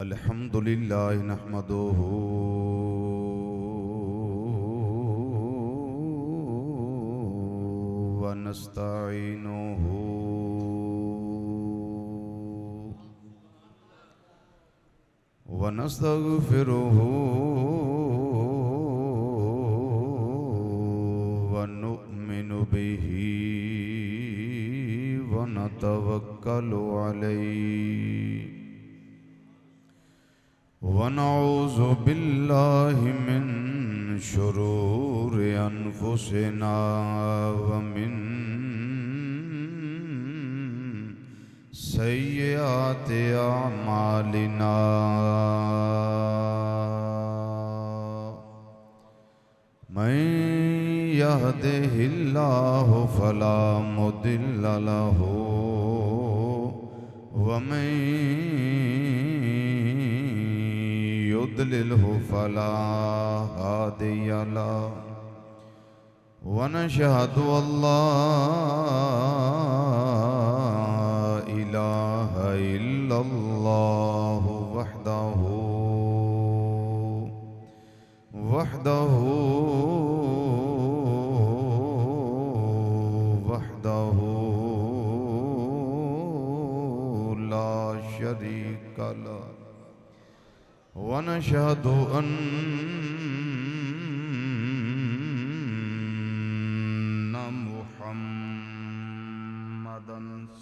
अल्हम्दुलिल्लाह नहमदुहु व नस्तईनुहु व नस्तगफिरुहु व नु'मिनु बिही व नतवक्कलु अलैहि वनऊज़ु बिल्लाहि मिन शुरूरि अनफुसिना व मिन सय्यिआति अमालिना मन यहदिहिल्लाहु फला मुदिल्ल लहु व मन युद्लिल्हु फला हादिय लहु व नशहदु अल्ला इलाहा इल्लल्लाहु वहदहु ला शरीक लहु व नशहदु अन्ना मुहम्मदन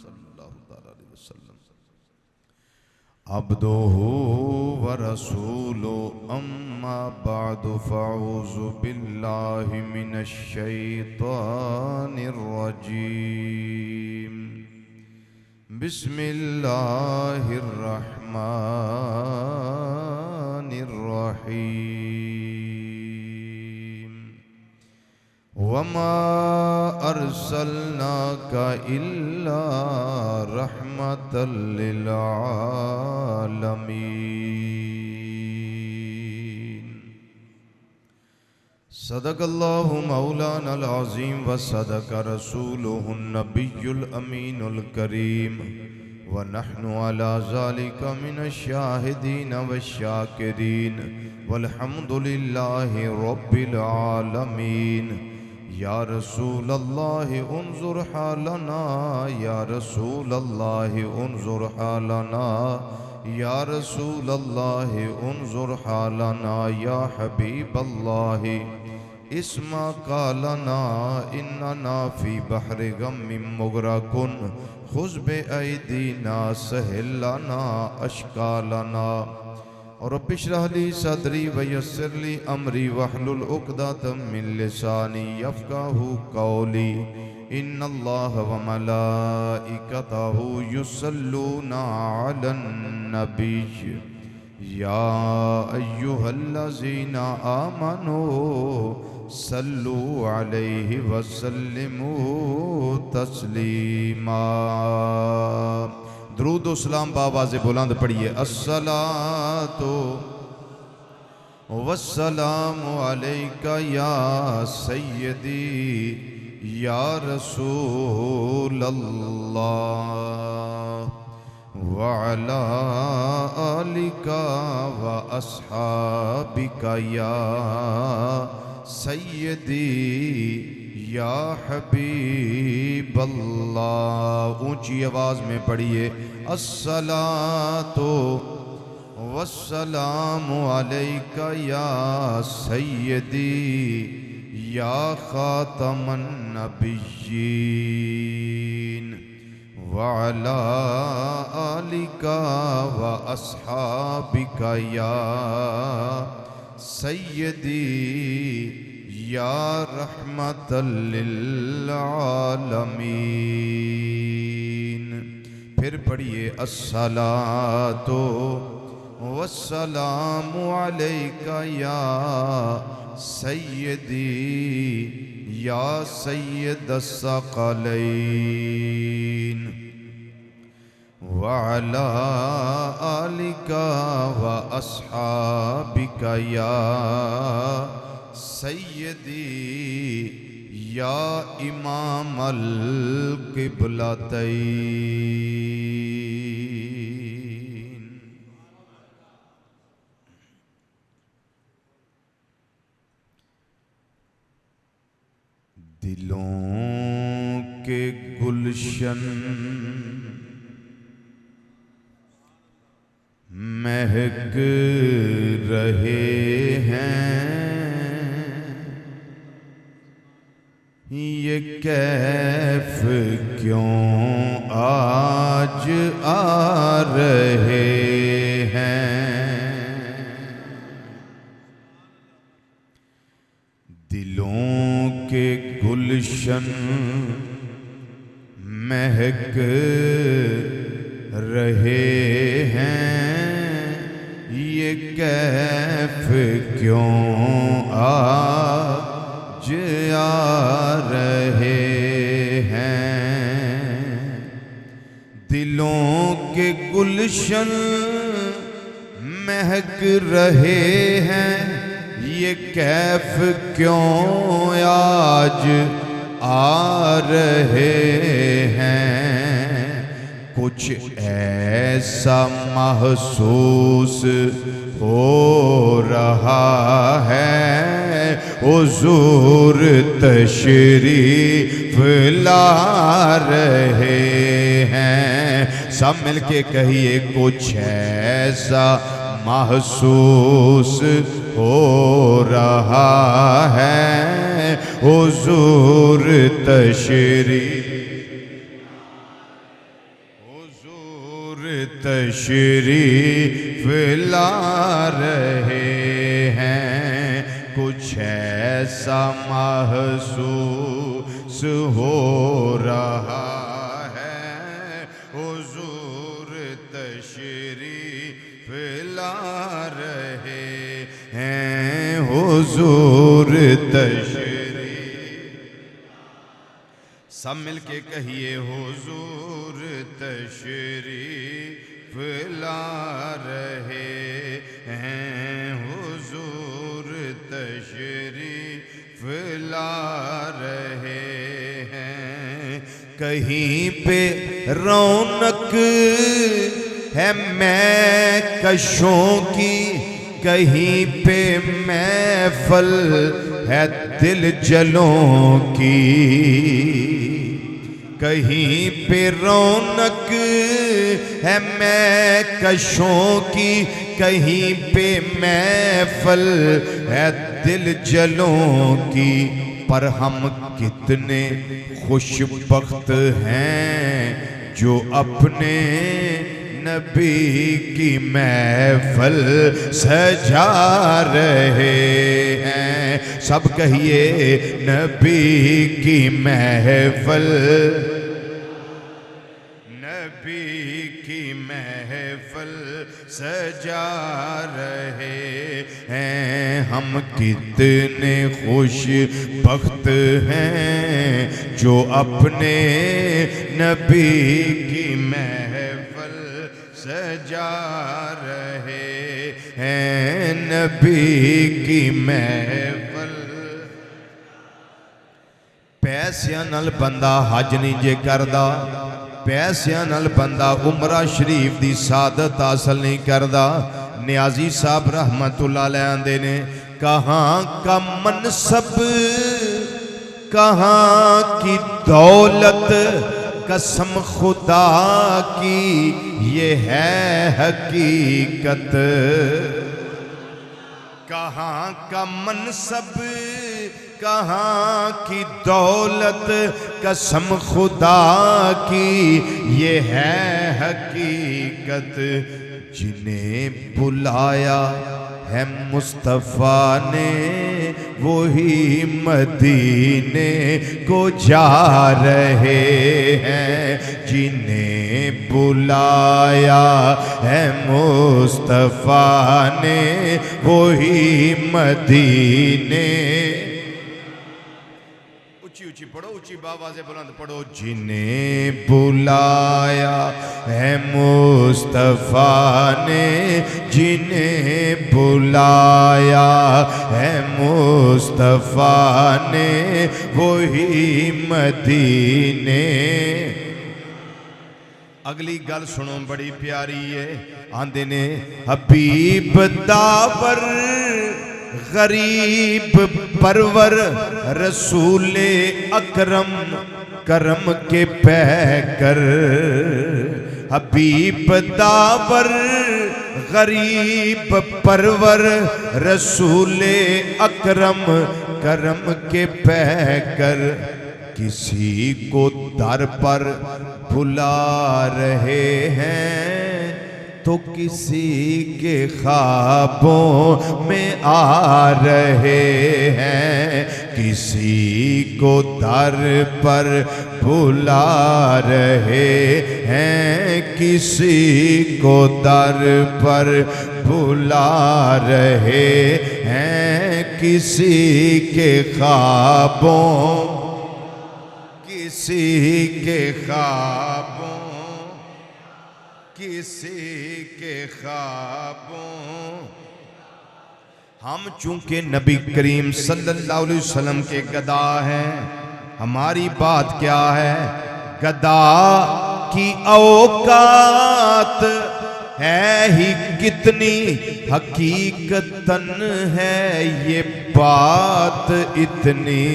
सल्लल्लाहु अलैहि वसल्लम अब्दुहु व रसूलुहु अम्मा बअदु फ़अऊज़ु बिल्लाहि मिनश शैतानिर रजीम बिस्मिल्लाहिर रहमानिर रहीम वमा अर्सलनाका इल्ला रहमतल लिल आलमीन सदक़ल्लाहु मौलानल अज़ीम व सदक़ रसूलुहुन नबियुल अमीनुल करीम व नहनु अला ज़ालिका मिनश शाहिदीन व शाकिरीन वल्हम्दुलिल्लाहि रब्बिल आलमीन। या रसूल अल्लाह उन्ज़ुर हालना, या रसूल अल्लाह उन्ज़ुर हालना, या रसूल अल्लाह उन्ज़ुर हालना, या हबीब अल्लाह इस्मा कालना इन्नना फ़ी बहरि गम्मिन मुग़रक़ुन खुज़ बिअयदीना सहिल लना अश्कालना रब्बि इश्रह ली सदरी व यस्सिर ली अमरी वहलुल उक़दतम मिन लिसानी यफ़क़हू क़ौली। इन्नल्लाह व मलाइकतहू युसल्लूना अलन नबी या अय्युहल्लज़ीना आमनू सल्लू अलैहि व सल्लिमू तस्लीमा। दुरूद व सलाम बावाज़े बुलंद पढ़िए। अस्सलातु वस्सलामु अलैका या सय्यदी या रसूल अल्लाह व अला आलिका व अस्हाबिका या सय्यदी या हबीब अल्लाह। ऊंची आवाज़ में पढ़िए। अस्सलातु वस्सलामु अलैका या सय्यदी या खातमन नबिय्यीन व अला आलिका व अस्हाबिका या सय्यदी या रहमतल लिल आलमीन। फिर पढ़िए। अस्सलातु वस्सलामु अलैका या सय्यदी या सय्यदस सकलैन व अला आलिका व अस्हाबिका या सय्यदी या इमाम अल क़िबलतैन। दिलों के गुलशन महक रहे हैं, ये कैफ क्यों आज आ रहे हैं। दिलों के गुलशन महक रहे हैं, ये कैफ क्यों आज आ रहे हैं। दिलों के गुलशन महक रहे हैं, ये कैफ क्यों आज आ रहे हैं। कुछ ऐसा महसूस हो रहा है, हुजूर तशरीफ ला रहे हैं। सब मिलके कहिए, कुछ ऐसा महसूस हो रहा है, हुजूर तशरीफ ला रहे हैं। कुछ ऐसा महसूस हो रहा है, हुजूर तशरीफ ला रहे हैं, हुजूर तशरीफ। सब मिलके कहिए, हुजूर तशरीफ ला रहे हैं, हुजूर तशरीफ ला रहे हैं। कहीं पे रौनक है मैं कशों की, कहीं पे महफल है दिल जलों की। कहीं पे रौनक है मैं कशों की, कहीं पे महफल है दिल जलों की। पर हम कितने खुशबख्त हैं जो अपने नबी की महफल सजा रहे हैं। सब कहिए, नबी की महफल, नबी की महफल सजा रहे हैं। हम कितने खुशबख्त हैं जो अपने नबी की महफल सजा रहे हैं, नबी की महफल। पैसियां नाल बंदा हज नहीं जे करदा, पैसियां नाल बंदा उमरा शरीफ दी सादत हासिल नहीं करदा। नियाजी साहब रहमतुल्लाह अलैह आंदे ने, कहाँ का मनसब कहाँ की दौलत, कसम खुदा की ये है हकीकत। कहाँ का मनसब कहाँ की दौलत, कसम खुदा की ये है हकीकत। जिन्हें बुलाया है मुस्तफ़ा ने, वही मदीने को जा रहे हैं। जिन्हें बुलाया है मुस्तफ़ा ने, वही मदीने। ऊंची ऊंची पढ़ो, ऊंची आवाज़ से बुलंद पढ़ो। जिन्हें बुलाया है मुस्तफ़ा ने, जिन्हें बुलाया है मुस्तफ़ा ने, वही मदीने। अगली गल सुनो, बड़ी प्यारी है। आंदे ने हबीब दावर गरीब परवर रसूले अकरम करम के पैकर हबीब दावर गरीब परवर रसूले अकरम करम के पैकर किसी को दर पर बुला रहे हैं तो किसी के ख्वाबों में आ रहे हैं, किसी को दर पर बुला रहे हैं, किसी को दर पर बुला रहे हैं, किसी के ख्वाबों, किसी के ख्वाबों, किसी के ख्वाबों। हम चूंकि नबी करीम सल्लल्लाहु अलैहि वसल्लम के गदा हैं, हमारी बात क्या है? गदा की औकात है ही कितनी, हकीकतन है ये बात इतनी।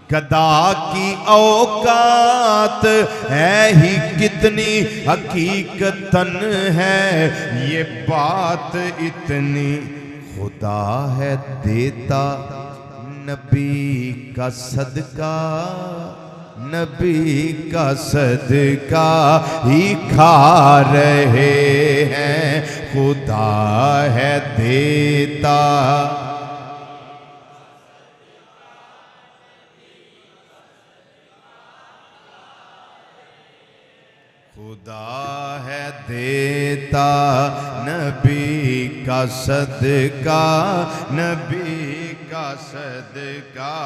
गदा की औकात है ही कितनी, हकीकतन है ये बात इतनी। खुदा है देता नबी का सदका, नबी का सदका ही खा रहे हैं। खुदा है देता, खुदा है देता नबी का सदका, नबी का सदका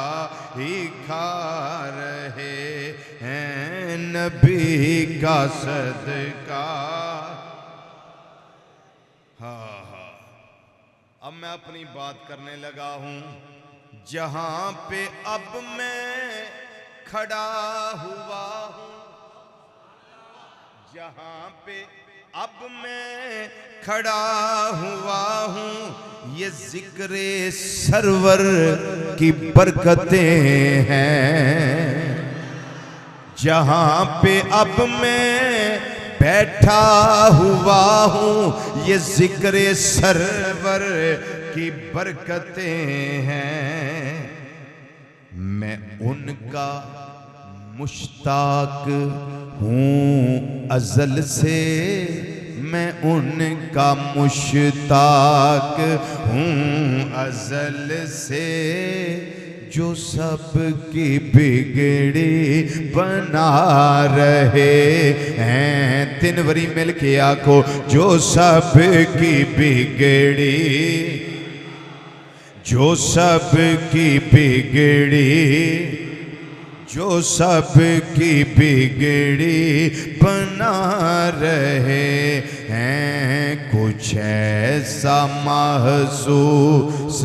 ही खा रहे हैं, नबी का सदका। हाँ, अब मैं अपनी बात करने लगा हूं। जहां पे अब मैं खड़ा हुआ हूं, जहां पे अब मैं खड़ा हुआ हूँ, ये जिक्रे सरवर की बरकतें हैं। जहां पे अब मैं बैठा हुआ हूँ, ये जिक्रे सरवर की बरकतें हैं। मैं उनका मुश्ताक हूँ अज़ल से, मैं उनका मुश्ताक हूँ अज़ल से, जो सबकी बिगड़ी बना रहे हैं। तीन वरी मिल के आखो, जो सबकी बिगड़ी, जो सबकी बिगड़ी, जो सबकी बिगड़ी बना रहे हैं। कुछ ऐसा महसूस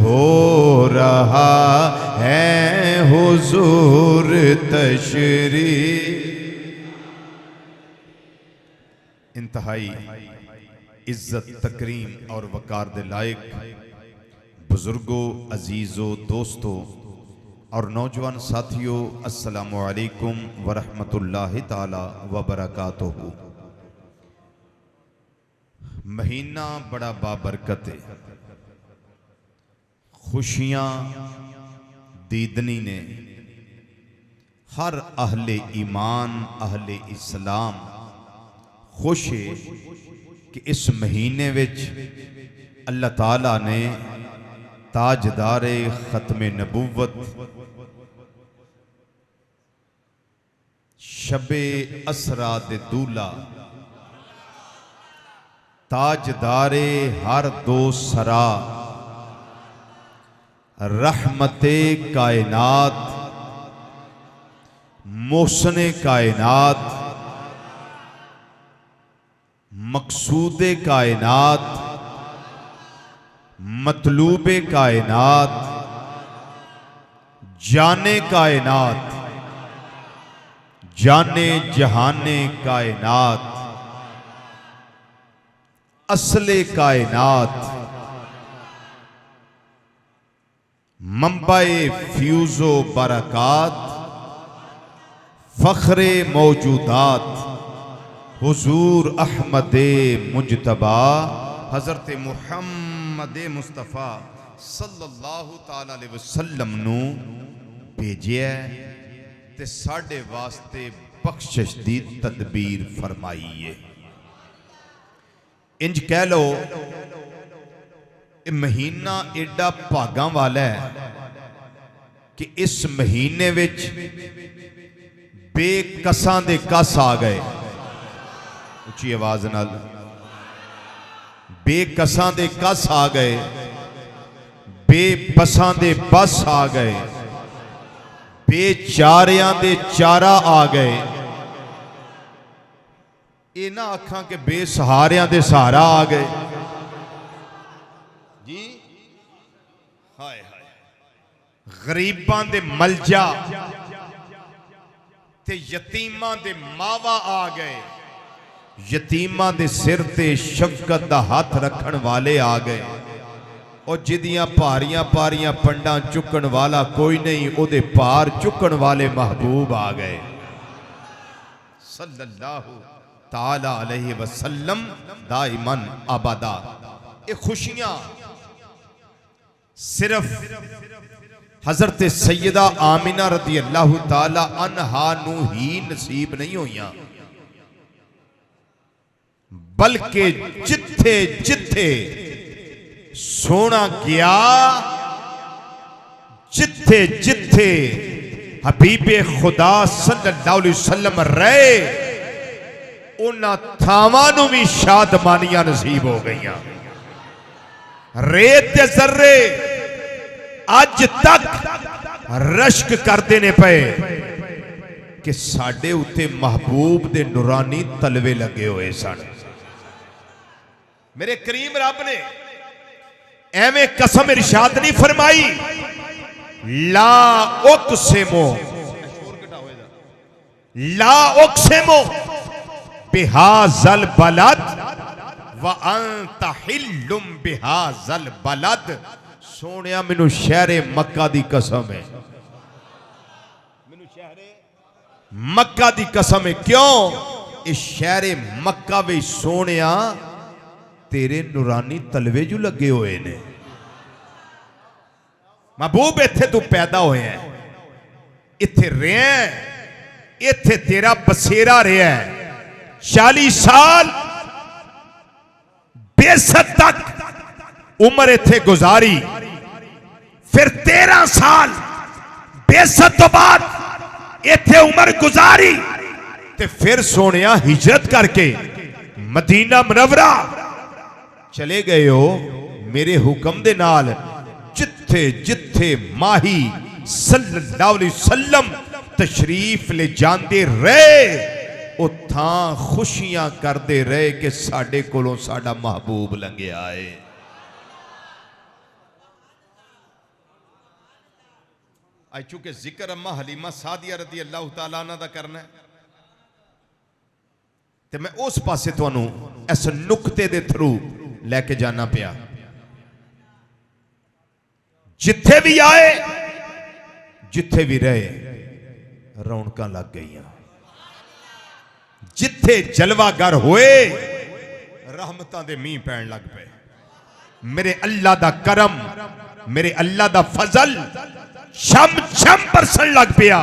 हो रहा है हुजूर तशरीफ। इंतहाई इज्जत तकरीम और वकार दे लायक बुजुर्गों, अजीजों, दोस्तों और नौजवान साथियों, अस्सलामु अलैकुम वरहमतुल्लाहि ताला वबरकातुहू। महीना बड़ा बाबरकत है। खुशियां दीदनी ने हर अहले ईमान, अहले इस्लाम खुश है कि इस महीने विच अल्लाह ताला ने ताजदारे ख़त्म नबुव्वत शबे असरा दे दूला, ताजदारे हर दो सरा, रहमते कायनात, मोहसने कायनात, मकसूदे कायनात, मतलूबे कायनात, जाने कायनात, जाने जहाने कायनात, असले कायनात, मंबाए फ्यूज़ो बरक़ात, फ़ख्रे मौजूदात, हुजूर अहमद मुजतबा हज़रत मुहम्मद मुस्तफ़ा सल्लल्लाहु ताला अलैहि वसल्लम नू भेजिया ते साडे वास्ते बख्शिश दी तदबीर फरमाई है। इंज कह लो ये महीना एडा भागां वाला है कि इस महीने विच बेकसां दे कस आ गए। उच्ची आवाज नाल बेकसां दे कस आ गए, बेबसां दे बस आ गए, बेचारियां दे चारा आ गए। ये ना आखां के बेसहारियां दे सहारा आ गए जी। हाय हाय गरीबां दे मलजा ते यतीमां दे मावा आ गए। यतीमां दे सिर ते शफकत दा हाथ रखण वाले आ गए। और जिदियां भारियां पारियां पंडा चुकन वाला कोई नहीं, ओदे भार चुकन वाले महबूब आ गए सल्लल्लाहु ताला अलैहि वसल्लम दाइमन अबदा। ये खुशियां सिर्फ हजरत सैयदा आमिना रदी अल्लाह ताला अन्हा नू ही नसीब नहीं होइयां, बल्कि जिथे जिथे सोना गया, जिथे जिथे हबीबे खुदा सल्लल्लाहु अलैहि वसल्लम रहे, उन्हां थावां नूं भी शादमानियां नसीब हो गईयां। रेत दे जर्रे अज तक रश्क करते ने पे कि साडे उत्ते महबूब दे नूरानी तलवे लगे हुए सन। मेरे करीम रब ने एवें कसम इरशाद नहीं फरमाई, ला उक़सिमु ला उक़सिमु बिहाज़ल बलद व अंत हिल्लुम बिहाज़ल बलद। सोनिया मैनू शहरे मक्का दी कसम है, मैनू शहरे मक्का दी कसम है। क्यों? इस शहरे मक्का में सोनिया तेरे नूरानी तलवे जो लगे हुए ने। महबूब इत्थे तू पैदा होया है, इत्थे रहा है, इत्थे तेरा बसेरा रहा है। 40 साल बेसत तक उम्र इत्थे गुजारी, फिर 13 साल बेसत तो बाद इत्थे उम्र गुजारी, ते फिर सोनिया हिजरत करके मदीना मुनव्वरा चले गए हो मेरे हुक्म दे नाल। जिथे जिथे माही सल्लल्लाहु अलैहि वसल्लम तशरीफ ले जाते रहे, उथां खुशियां करते रहे कि साडे कोलों साडा महबूब लंघिया है। आज चूंकि जिक्र अम्मा हलीमा सादिया रदी अल्लाह तआला अन्हा दा करना है, ते मैं उस पासे तुहानू इस नुक्ते दे थ्रू लेके जाना पिया। जिथे भी आए, जिथे भी रहे, रौनक लग गई। जिथे जलवागर होए, रहमतां दे मींह पैण लग पे। मेरे अल्लाह दा करम, मेरे अल्लाह दा फजल छम छम बरसन लग पिया।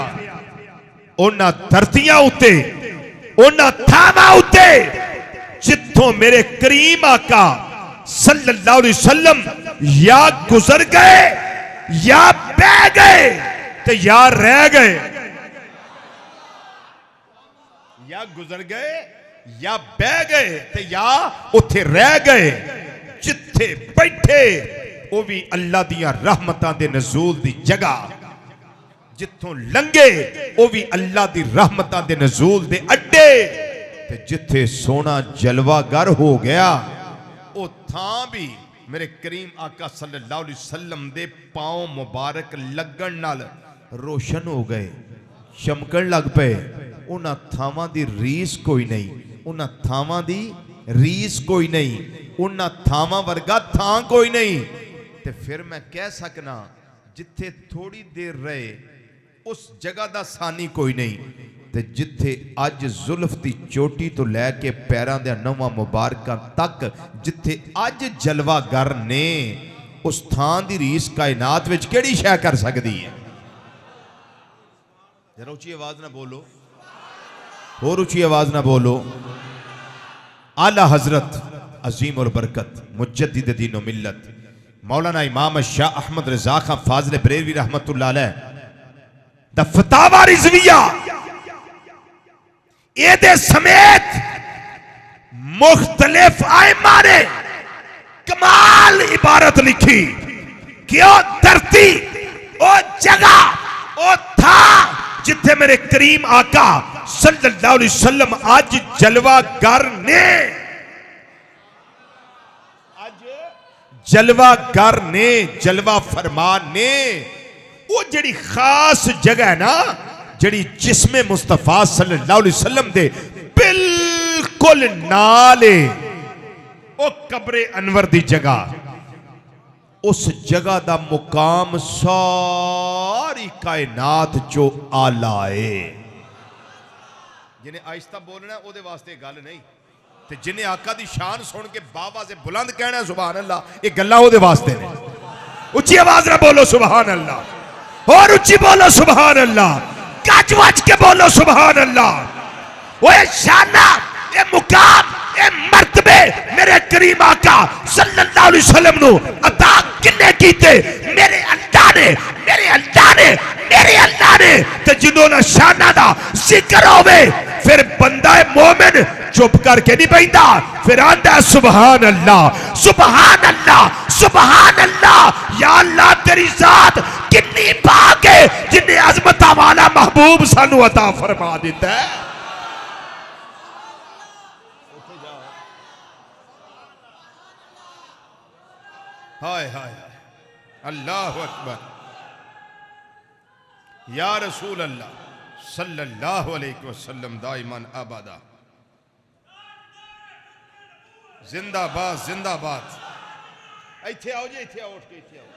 उन्हां धरतियां उत्ते, उन्हां थावां उत्ते जिथों मेरे करीम आका सल्लल्लाहु अलैहि वसल्लम या गुजर गए, या बह गए, तो या रह गए। या गुजर गए, या बह गए, तो या उथे रह गए। जिथे बैठे वो भी अल्लाह दियां रहमतां दे नज़ूल दी जगह, जिथों लंघे वो भी अल्लाह दी रहमतां दे नज़ूल दे अड्डे। ते जिथे सोना जलवागर हो गया, वो थां भी मेरे करीम आका सल्लल्लाहु अलैहि वसल्लम दे पांव मुबारक लगन नाल रोशन हो गए, चमकन लग पे। उन्हां थावां दी रीस कोई नहीं, उन्हां थावां दी रीस कोई नहीं, उन्हां थावां वर्गा थां कोई नहीं। ते फिर मैं कह सकना जिथे थोड़ी देर रहे उस जगह का सानी कोई नहीं, ते जिथे अज जुल्फ की चोटी तो लैके पैरों दे नौवां मुबारकां तक जिथे अज जलवागर ने, उस थान की रीस कायनात विच केड़ी शै कर सकती है? जरा उची आवाज ना बोलो, और उची आवाज ना बोलो। आला हजरत अजीम और बरकत मुजद्दिद दीन व मिल्लत मौलाना इमाम शाह अहमद रजा खां फाज़िल बरेलवी रहमतुल्लाह अलैह दा फतावा रिज़विया एदे समेत मुख्तलिफ आइमा ने कमाल इबारत लिखी कि ओ धरती, ओ जगह, ओ था जिथे मेरे करीम आका सल्लल्लाहु अलैहि वसल्लम आज जलवागर ने, जलवागर ने, जलवा फरमान ने। वो जड़ी खास जगह है ना, जड़ी जिस्मे मुस्तफा सल्लल्लाहु अलैहि वसल्लम दे बिल्कुल नाले, ओ कब्रे अनवर दी जगह, उस जगह दा मुकाम सारी कायनात चो आला है। जिन्हें आहिस्ता बोलना ओदे वास्ते गल नहीं, ते जिन्हें आका दी शान सुन के बाबा से बुलंद कहना सुभान अल्लाह, ये गल्लां ओदे वास्ते ने। उच्ची आवाज ना बोलो सुभान अल्लाह, और उच्ची बोलो सुभान अल्लाह, गज वज के बोलो सुभान अल्लाह। वो शाना, ये मुकाम, ये मर्तबे मेरे करीम आका सल्लल्लाहु अलैहि वसल्लम नु अता किन्ने कीते? मेरे अल्लाह ने, मेरे अल्लाह ने, मेरे अल्लाह ने। ते जिन्हों ना शाना दा जिक्र होवे फिर बंदा मोमिन चुप करके नहीं बैठा, फिर आंदा सुभान अल्लाह, सुभान अल्लाह, सुभान अल्लाह। या अल्लाह तेरी जात कितनी पाक है, जिन्हें अजमता वाला महबूब सानू अता फरमा दिता है। हाय हाय अल्लाह अकबर, या रसूल अल्लाह सल्लल्लाहु अलैहि वसल्लम दाइमन अबदा। जिंदाबाद जिंदाबाद। इत्थे आओ जी, इत्थे आओ, उठ के इत्थे आओ।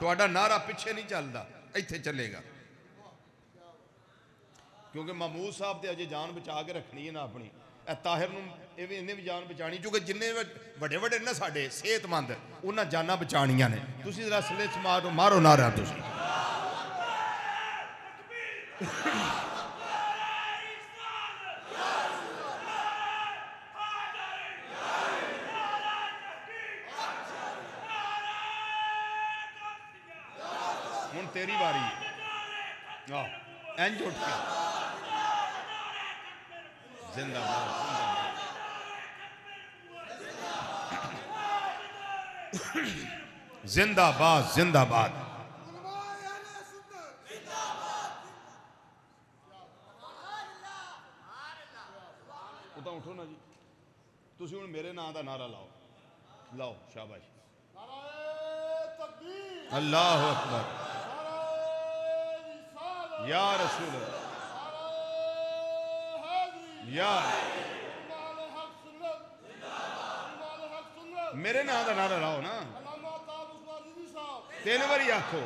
तुहाडा नारा पिछे नहीं चलता, इत्थे चलेगा, क्योंकि महमूद साहब ते अजे जान बचा के रखनी है ना अपनी। ताहिर इन्हें भी जान बचानी, क्योंकि जिन्ने बड़े बड़े ना साडे सेहतमंद उन्हें जाना बचानिया ने। तुसीं जरा सले मारो, मारो नारा तुसीं। हुण तेरी बारी, इंज उठ के जिंदाबाद जिंदाबाद जिंदाबाद। उठो ना जी, तुसी हुण मेरे नाम का नारा लाओ, लाओ शाबाश। अल्लाह अकबर, या रसूल या मेरे नाम का नारा लाओ ना, 3 बारी आखो।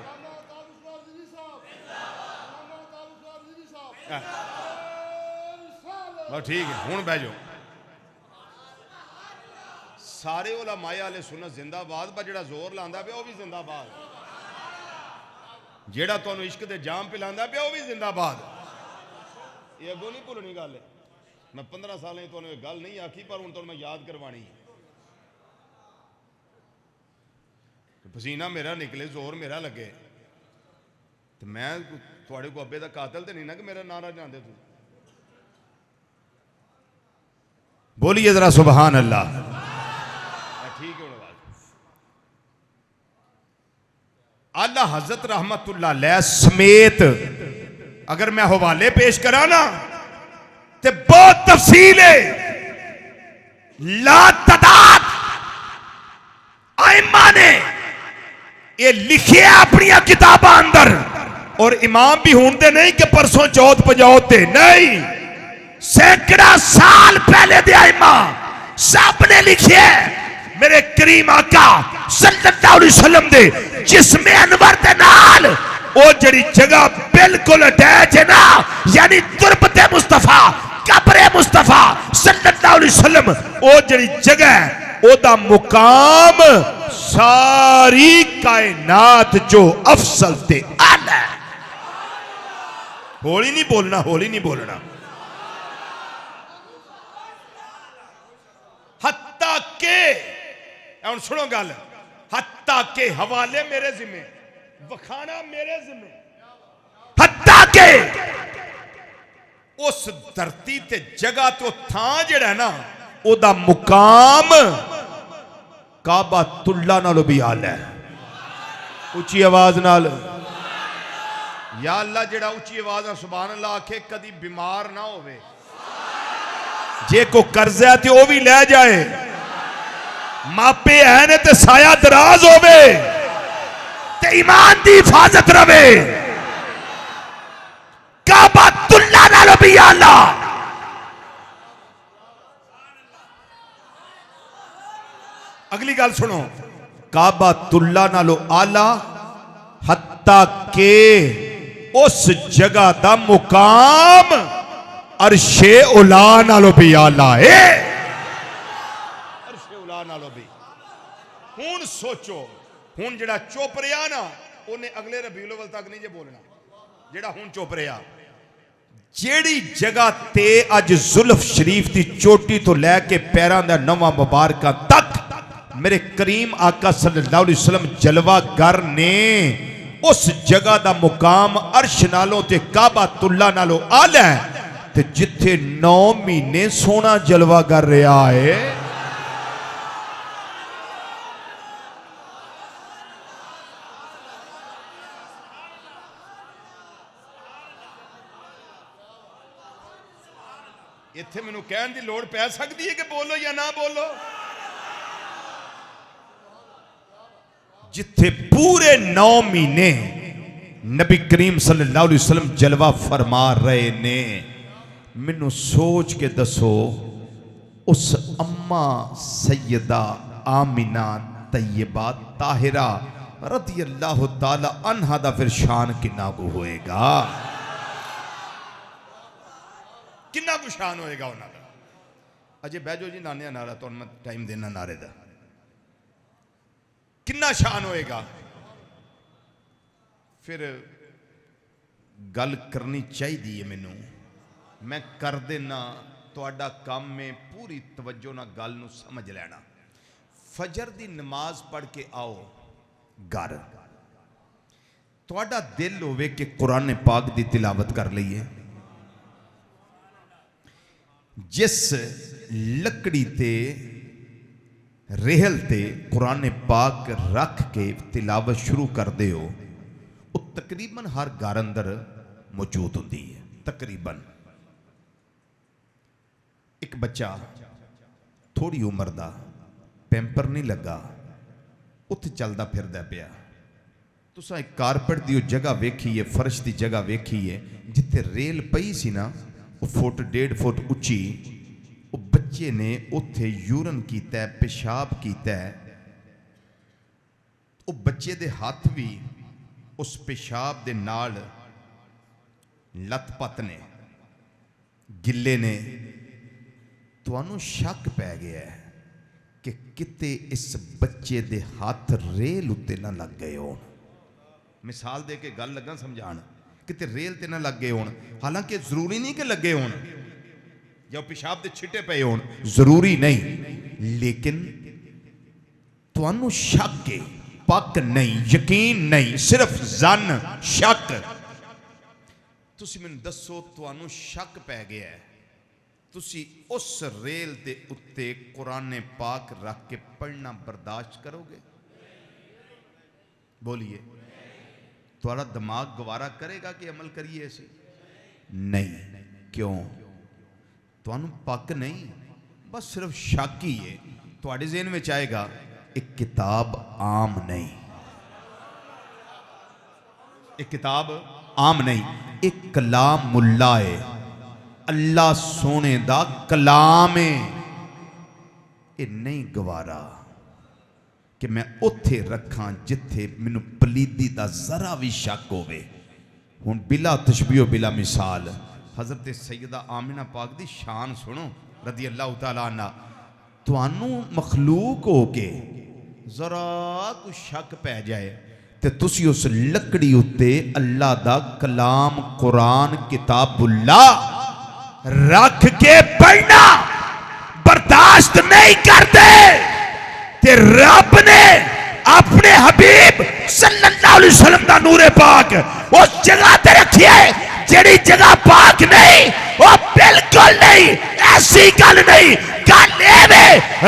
ठीक है, हुण बह जाओ। सारे उलमाए वाले सुन्नत जिंदाबाद, पर जिहड़ा जोर लांदा पिया वो भी जिंदाबाद, जिहड़ा तुहानू इश्क दे जाम पिलांदा पिया वो भी जिंदाबाद। ये अगों नहीं भुलनी गल, मैं 15 साल तुहानू ये गल नहीं आखी, पर हुण तुहानू मैं याद करवानी है। पसीना मेरा निकले, जोर मेरा लगे, तो मैं थोड़े को अब्बे का कातल तो नहीं ना कि मेरा नारा जाते तुम। बोलिए जरा सुभान अल्लाह। ठीक है, आला हजरत रहमतुल्लाह अलैह समेत अगर मैं हवाले पेश करा ना तो बहुत तफसील है, ला तादाद आइमा ने ये लिखे अपनी किताबा अंदर। और इमाम भी होंगे नहीं कि परसों चौथ पजौते नहीं, सैकड़ा साल पहले दे आइमा सब ने लिखे मेरे करीम आका सल्लल्लाहु अलैहि वसल्लम दे जिस्म अनवर दे नाल ओ जड़ी जगह बिल्कुल अटैच है ना, यानी तुरबते मुस्तफा कब्रे मुस्तफा सल्लल्लाहु अलैहि वसल्लम, ओ जड़ी जगह है ओदा मुकाम सारी कायनात जो अफसल ते आला। होली नहीं बोलना, होली नहीं बोलना। हत्ता के हुण सुनो गल, हत्ता के हवाले मेरे जिम्मे, वखाना मेरे जिम्मे, हत्ता के उस धरती ते जगह तो थां जिहड़ा ना ओदा मुकाम काबातुल्ला नालों भी आला है। उच्ची आवाज नाल या अल्लाह जेड़ा उच्ची आवाज नाल सुभान अल्लाह आखे कदी बीमार ना होवे, जे को कर्जा है तो वह भी ले जाए, मापे है ने ते साया दराज होवे ते ईमान दी हिफाजत रवे, काबातुल्ला नालों भी आला। अगली गल सुनो, काबातुल्ला नालों आला हत्ता के उस जगह दा मुकाम अरशे उला नालों भी आला है, अरशे उला नालों भी। हुण सोचो, हुण जेड़ा चुप रहा ना उन्हें अगले रबीउल अव्वल तक नहीं जे बोलना, जेड़ा हुण चुप रहा। जेड़ी जगह ते अज जुल्फ शरीफ की चोटी तो लैके पैरों दा नवा मुबारका तक मेरे करीम आका सल्लल्लाहु अलैहि वसल्लम जलवागर ने उस जगह दा मुकाम अर्श नालों ते काबातुल्ला नालों आला है, ते जिथे 9 महीने सोना जलवा कर रहा है। इत्थे मैनू कहने की लोड़ पै सकती है कि बोलो या ना बोलो। जिथे पूरे 9 महीने नबी करीम सल्लल्लाहु अलैहि वसल्लम जलवा फरमा रहे ने, मैनू सोच के दसो उस अम्मा सैयदा आमिना तैयबा ताहिरा रज़ी अल्लाह ताला अन्हा दा फिर शान किन्ना को होएगा, किन्ना को शान होएगा उन्हां दा। अजे बैजो जी नाने नारा तो मैं टाइम देना नारे दा, किन्ना शान होएगा। फिर गल करनी चाहिए मैनू, मैं कर देना, तुहाडा काम में पूरी तवज्जो ना गल नू समझ लेना। फजर दी नमाज पढ़ के आओ घर, तुहाडा दिल होवे कि कुरान पाक दी तिलावत कर लईए। जिस लकड़ी ते रेहल ते कुरान पाक रख के तिलावत शुरू कर दे हो, वो तकरीबन हर घर अंदर मौजूद होती है। तकरीबन एक बच्चा थोड़ी उम्र का पैंपर नहीं लगा, उत्थे चलता फिरदा पिया, तुसां एक कारपेट की जगह वेखी है, फर्श की जगह वेखी है, जिथे रेल पई सी ना वो 1.5 फुट उच्ची, वो बच्चे ने उत्थे यूरन कीता, पेशाब कीता, वो बच्चे दे हाथ भी उस पेशाब दे नाल लथपथ ने, गिले ने। तुहानू शक पै गया है कि किते इस बच्चे दे हाथ रेल उत्ते ना लग गए होण। मिसाल दे के गल लगा समझाण, किते रेल ते ना लग गए होण। हालांकि जरूरी नहीं कि लगे होण या पेशाब दे छिटे पे होण, जरूरी नहीं, लेकिन तुहानू शक है, पक नहीं, यकीन नहीं, सिर्फ जन शक। तुसी मैनू दसो, तुहानू शक पै गया है, तुसी उस रेल दे उत्ते कुरान पाक रख के पढ़ना बर्दाश्त करोगे? बोलिए, तुम्हारा दिमाग गवारा करेगा कि अमल करिए ऐसे? नहीं। क्यों? तुहानू पक नहीं, बस सिर्फ शक ही है। तुहाडे ज़हन में आएगा एक किताब आम नहीं, एक किताब आम नहीं, एक कलामुल्लाह है, अल्लाह सोने दा कलाम है। ये नहीं गवारा, कि मैं उत्थे रखा जिथे मैनू पलीदी का जरा भी शक होवे। हुण बिला तशबीह बिला मिसाल हज़रत सैयदा आमिना पाक दी शान सुनो रदी अल्लाह तआला अन्हा। तुहानू मखलूक हो के जरा कुछ शक पै जाए ते तुसी उस लकड़ी उत्ते अल्लाह दा कलाम कुरान किताबुल्लाह रख के पढ़ना बर्दाश्त नहीं करते। ते रब ने अपने हबीब सल्लल्लाहु अलैहि वसल्लम दा नूरे पाक उस जगह ते रखी है जेड़ी जगह पाक नहीं, वो बिल्कुल नहीं। ऐसी गल नहीं, गल एवे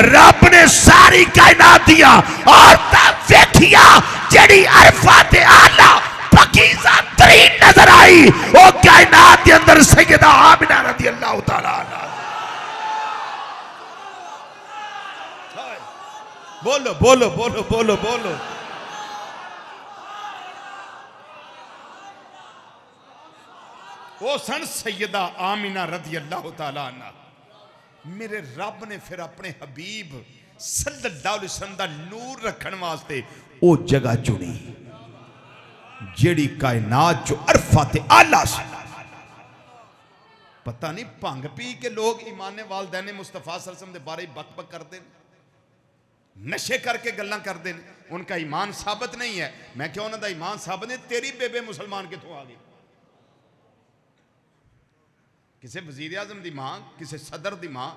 रब ने सारी कायनात दिया और तब देखिया जेड़ी अरफा ते आला पकीज़ा तरीन नजर आई वो कायनात के अंदर सैयदा आमिना रज़ी अल्लाह तआला अन्हा। बोलो बोलो बोलो बोलो बोलो। वो सन सैयदा आमिना रज़ी अल्लाह तआला अन्हा। मेरे रब ने फिर अपने हबीब सल्लल्लाहु अलैहि वसल्लम दा नूर रखने वास्ते वो जगह चुनी जेड़ी कायनात जो अरफा ते आला सी। पता नहीं भंग पी के लोग ईमान वालदैन मुस्तफा सल्लल्लाहु अलैहि वसल्लम दे बारे बक बक करते हैं, नशे करके गल्लां करते हैं, उनका ईमान साबित नहीं है। मैं क्या उन्होंने ईमान साबित नहीं, तेरी बेबे मुसलमान कितों आ गई? किसी वजीर आजम की मां, किसी सदर की मां,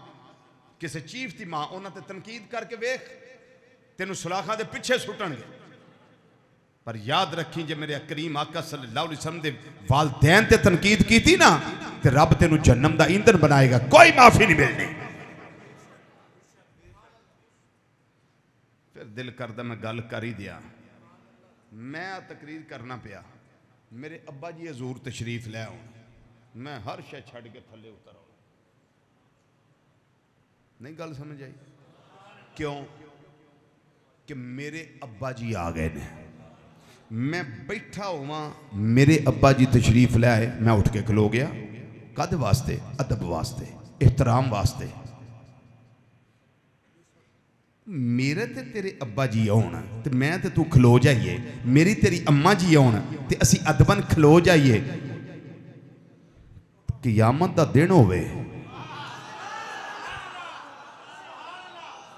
किसी चीफ की मां, उन्होंने तनकीद करके वेख तेन सुलाखा के पिछे सुटणगे। पर याद रखी जे मेरे करीम आका सल्लल्लाहु अलैहि वसल्लम दे वालदैन ते तनकीद की थी ना ते रब तेनू जन्नम दा ईंधन बनाएगा, कोई माफी नहीं मिलनी। फिर दिल करदा मैं गल कर ही दिया, मैं तकरीर करना पिया। मेरे अब्बा जी हजूर तशरीफ ले आउण, मैं हर शय छड़ के थले उतर आऊं। नहीं गल समझ आई? क्यों? कि मेरे अब्बा जी आ गए ने, मैं बैठा हुआ, मेरे अब्बा जी तशरीफ ले आए, मैं उठ के खलो गया। कद वास्ते? अदब वास्ते, एहतराम वास्ते। मेरे ते तेरे अब्बा जी आउण ते मैं ते तू खलो जाइए, मेरी तेरी अम्मा जी आउण ते असी अदबन खलो जाइए, कियामत दा दिन होवे।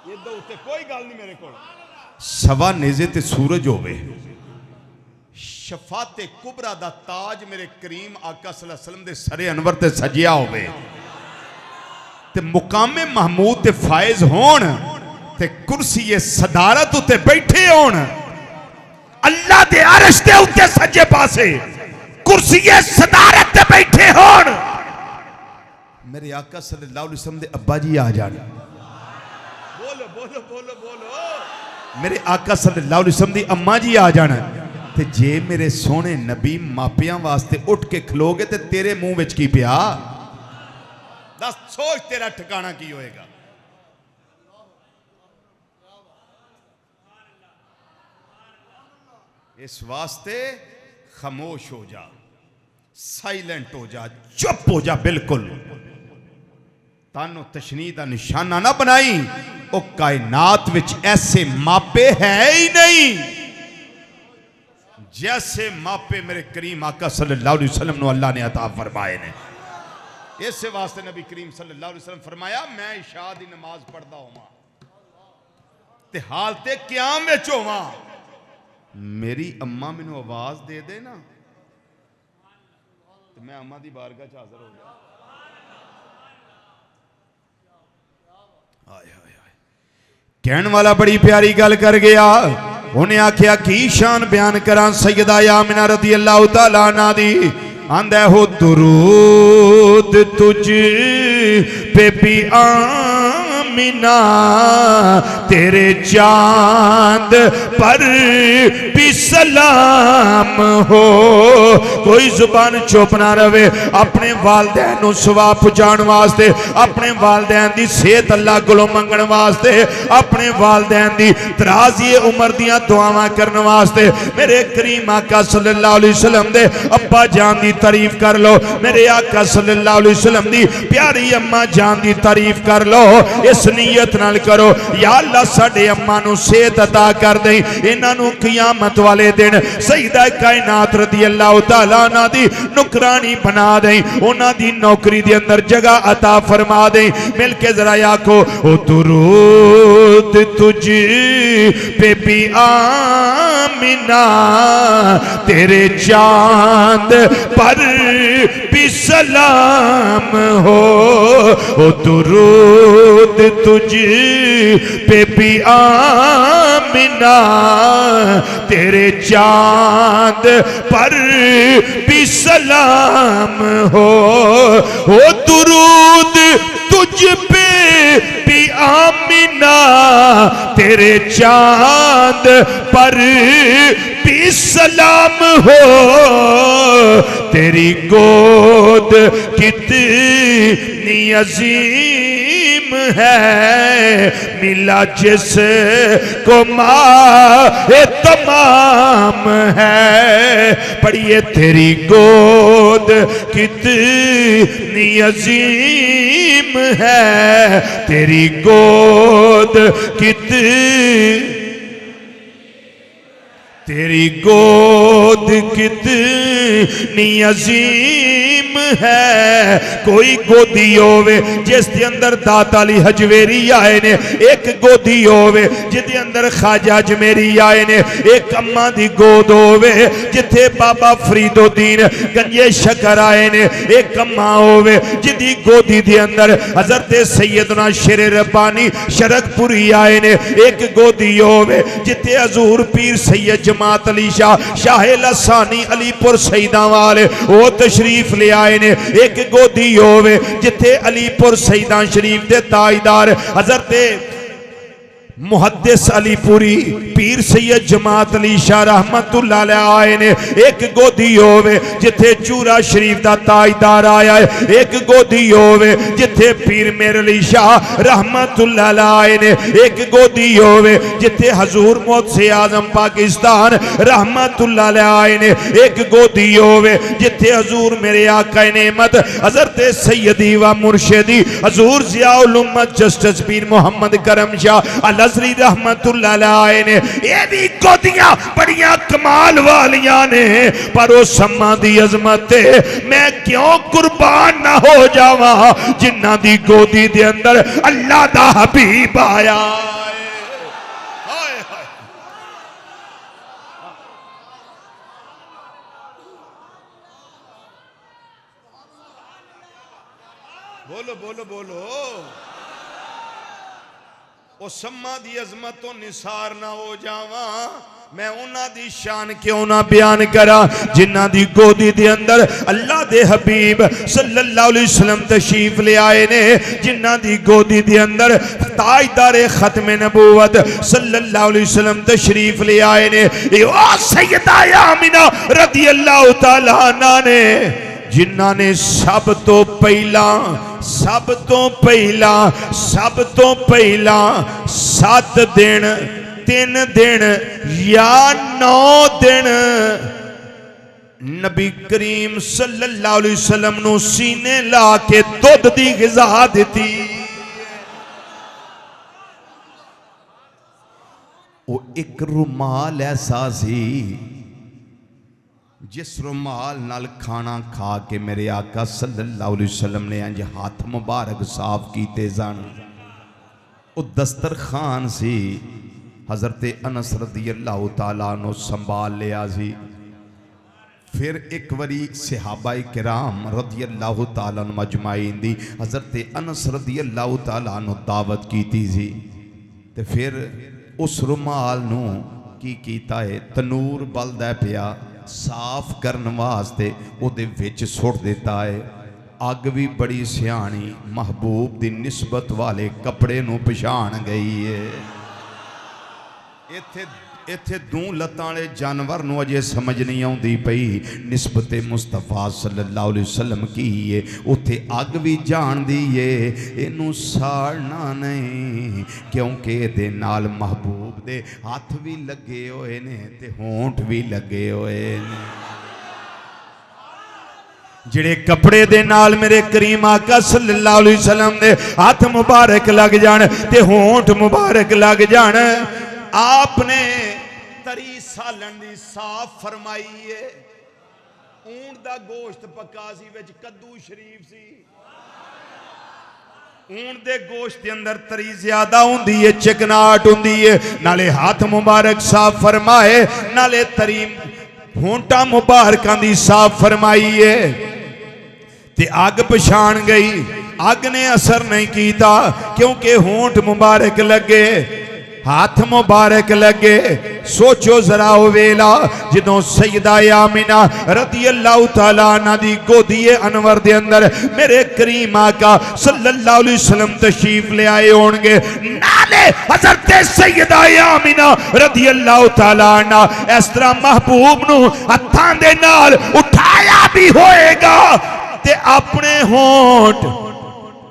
ये दो उत्ते कोई गल नहीं मेरे कोल। सवा नेज़े ते सूरज होवे, शफाते कुबरा दा ताज मेरे करीम आका सल्लल्लाहु अलैहि वसल्लम दे सरे अनवर ते सजिया होवे ते मुकामे महमूद ते फायज होण ते कुर्सी सदारत उत्ते बैठे होण, अल्लाह दे अर्श दे उत्ते सज्जे पासे कुर्सी सदारत ते बैठे होण, मेरे आका सल्लल्लाहु अलैहि वसल्लम दे अब्बा जी आ जाण। बोलो बोलो बोलो बोलो। मेरे आका सल्लल्लाहु अलैहि वसल्लम दी अम्मा जी आ जाण ते जे मेरे सोने नबी मापियां वास्ते उठ के खलोगे ते तेरे मुंह विच की पिया? दस, सोच तेरा ठिकाना की होएगा। इस वास्ते खामोश हो जा, साइलेंट हो जा, चुप हो जा बिल्कुल। तानो तशनी का निशाना ना बनाई। ओ कायनात विच ऐसे मापे है ही नहीं जैसे मापे मेरे करीम आका सल्लल्लाहु अलैहि वसल्लम नु अल्लाह ने अता फरमाए ने। इस वास्ते नबी करीम सल्लल्लाहु अलैहि वसल्लम फरमाया, मैं इशा दी नमाज पढ़दा होवां ते हालते क़याम विच होवां, मेरी अम्मा मैनू आवाज दे दे ना तो मैं अम्मा दी बारगाह च हाज़र हो गया। कहने वाला बड़ी प्यारी गल कर गया। उन्हें आख्या की शान बयान करा सैयदा आमिना रज़ी अल्लाह तआला अन्हा दी। आंदा हो दुरूद तुझ पे भी आमिना, तेरे चांद पर भी सलाम हो। कोई जुबान चुप ना रवे। अपने वालदैन नूं सवाब पहुंचाण वास्ते, अपने वालदैन दी सेहत अल्लाह कोलों मंगण वास्ते, अपने वालदैन दी दराज़ी उम्र दियां दुआवां करन वास्ते मेरे करीम आका सल्लल्लाहु अलैहि वसल्लम दे अब्बा जान दी तारीफ कर लो। मेरे आका सल्लल्लाहु अलैहि वसल्लम दी प्यारी अम्मा जान दी तारीफ कर लो। इस इस नीयत नाल करो, या अल्लाह साडे अम्मा नूं सेहत अता कर दे, इन्हां नूं क़यामत वाले दिन सईदा कायनात रज़ी अल्लाह तआला अन्हा दी नुकरानी बना दे, उन्हां दी नौकरी दे अंदर जगह अता फरमा दे। मिल के जरा आखो, ओ दुरूद तुझ पे भी आमिना, तेरे चांद पर भी सलाम हो, ओ दुरूद तुझ पे भी आमिना, तेरे चांद पर भी सलाम हो, ओ दुरूद तुझ पे भी आमिना, तेरे चांद पर भी सलाम हो, तेरी गोद कितनी अजीम है, मिला जिस को माँ तमाम है। पढ़िए, तेरी गोद कितनी अजीम है, तेरी गोद तेरी गोद कितनी अजीम है। कोई गोदी होवे जिस दे अंदर दाता अली हजवेरी आए ने, एक गोदी होवे जिदे अंदर ख्वाजा अजमेरी आए ने, एक अम्मा दी गोद होवे जिथे बाबा फरीदुद्दीन गंजे शकर आए ने, एक अम्मा होवे जिदी गोदी दे अंदर हजरत सैयदना शेर रब्बानी शरकपुरी आए ने, एक गोदी होवे जिथे हजूर पीर सैयद जमात अली शाह शाहे लसानी अलीपुर सईदा वाले वो तशरीफ ले आए ने, एक गोदी होवे जिथे अलीपुर सईदा शरीफ दे ताजदार हजरत मुहद्दिस अलीपुरी पीर सैयद जमात अली शाह रहमतुल्लाह अलैह आए ने, एक गोदी होवे जिथे चूरा शरीफ दा ताजदार आया है, एक गोदी होवे जिथे पीर मेर अली शाह रहमतुल्लाह अलैह आए ने, एक गोदी होवे जिथे हजूर मुहद्दिस आजम पाकिस्तान रहमतुल्लाह अलैह आए ने, एक गोदी होवे जिथे हजूर मेरे आका नेमत हजरत सैयदी व मुर्शिदी हजूर ज़ियाउल उम्मत जस्टिस पीर मोहम्मद करम शाह नजरी रहमतुल्लाह अलैह ने। ये भी गोदियां बड़ियां कमाल वालियां ने, पर वो सम्मा दी अजमत मैं क्यों कुर्बान ना हो जावा जिन्ना दी गोदी दे अंदर अल्लाह दा हबीब आया। बोलो बोलो बोलो, ओ सम्मा दी अजमत तो निसार ना हो जावा, मैं उन्हां दी शान क्यों ना बयान करा जिन्हां दी गोदी दे अंदर अल्लाह दे हबीब सल्लल्लाहु अलैहि वसल्लम तशरीफ ले आए ने, जिन्हां दी गोदी दे अंदर ताजदारे खत्म नबूवत सल्लल्लाहु अलैहि वसल्लम तशरीफ ले आए ने। ओ सैयदा आमिना रज़ी अल्लाह तआला अन्हा ने, जिन्हां ने सब तो पहला 7 दिन 3 दिन या 9 दिन नबी करीम सल्लल्लाहु अलैहि वसल्लम नूं सीने ला के दुध दी ग़िज़ा दिती। वो एक रुमाल ऐसा सी जिस रुमाल नाल खाना खा के मेरे आका सल्लल्लाहु अलैहि वसल्लम ने अंज हाथ मुबारक साफ कीते सन। वो दस्तरखान सी हजरत अनस रज़ी अल्लाह तआला अन्हु संभाल लिया सी। फिर एक बारी सहाबा किराम रज़ी अल्लाह तआला अन्हुम अजमाइन दी हजरत अनस रज़ी अल्लाह तआला अन्हु दावत कीती सी, ते फिर उस रुमाल नूं की कीता है तनूर बलदा पिया साफ करने वास्ते उहदे विच सुट दिता है। अग भी बड़ी सियाणी महबूब दी निस्बत वाले कपड़े नूं पछाण गई है। इत्थे दू लत्तां वाले जानवर नूं अजे समझ नहीं आउंदी पई निस्बत मुस्तफा सल्लल्लाहु अलैहि वसल्लम की है। उत्थे अग भी जानदी है, इनू साड़ना नहीं, क्योंकि इहदे नाल महबूब दे हथ भी लगे हुए ने ते होंठ भी लगे हुए ने। जिहड़े कपड़े दे नाल मेरे करीम आका सल्लल्लाहु अलैहि वसल्लम दे हाथ मुबारक लग जान ते होंठ मुबारक लग जान। आपने तरी सालन दी साफ फरमाई है। ऊंट दा गोश्त पक्का सी, विच कद्दू शरीफ सी। ऊंट दे गोश्त के अंदर तरी ज्यादा हुंदी है, चिकनाहट हुंदी है। नाले हाथ मुबारक साफ फरमाए, नाले तरी होंठा मुबारकां दी साफ फरमाई है। ते अग पछाण गई, अग ने असर नहीं कीता क्योंकि होंठ मुबारक लगे, हाथ मुबारक लगे। सोचो जरा ओ वेला जदों सैयदा आमिना रज़ी अल्लाह तआला अन्हा दी गोदीए अनवर दे अंदर मेरे करीम आका सल्लल्लाहु अलैहि वसल्लम तशरीफ ले आए होंगे। नाले हज़रत सैयदा आमिना रज़ी अल्लाह तआला अन्हा इस तरह महबूब नू हत्थां दे नाल उठाया भी होएगा ते अपने होंठ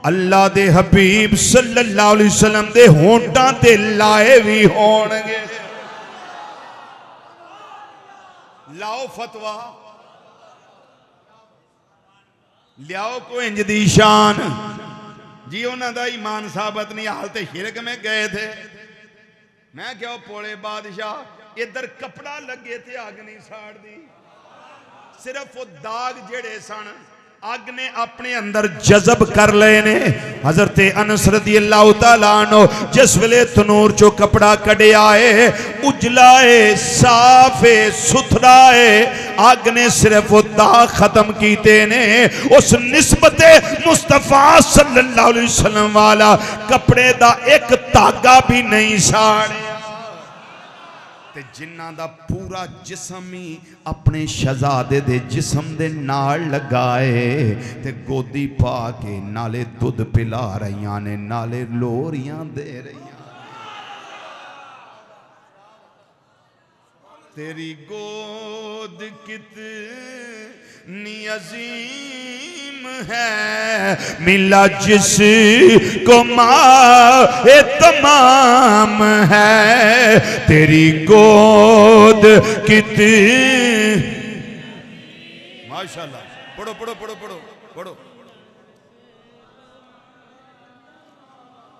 अल्लाह दे हबीब सल्लल्लाहु अलैहि वसल्लम दे होंठां ते लाए भी होणगे। लाओ फतवा, लियाओ को इंज दी शान जी। उन्हां दा ईमान साबित नहीं, हाल ते शिरक में गए थे। मैं क्या पोले बादशाह इधर कपड़ा लगे थे अग नहीं साड़ दी, सिर्फ वो दाग जेड़े सन अग ने अपने अंदर जज़ब कर ले ने। हजरत अनस रज़ी अल्लाह तआला अन्हु जिस वेले तनूर चो कपड़ा कढ़िया है, उजला है, साफ है, सुथरा है, अग ने सिर्फ वो दाग खत्म कीते ने। उस निस्बत मुस्तफा सल्लल्लाहु अलैहि वसल्लम वाला कपड़े दा एक धागा भी नहीं साड़िया। ते जिन्ना दा पूरा जिस्म ही अपने शहजादे दे जिस्म दे नाल लगाए ते गोदी पा के नाले दुध पिला रही ने, नाले लोरियां दे रही। तेरी गोद कितनी अजीम है, मिला जिस को माए तमाम है। तेरी गोद कितनी, माशाल्लाह, पढ़ो पढ़ो पढ़ो पढ़ो पढ़ो।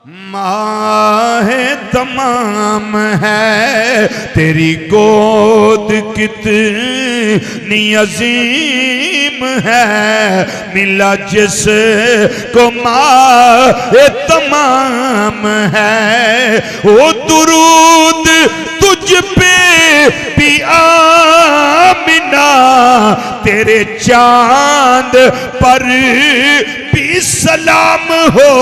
माहे तमाम है, तेरी गोद कितनी अजीम है, मिला जिस को माहे तमाम है। वो दुरूद तुझ पे भी आमिना, तेरे चांद पर भी सलाम हो।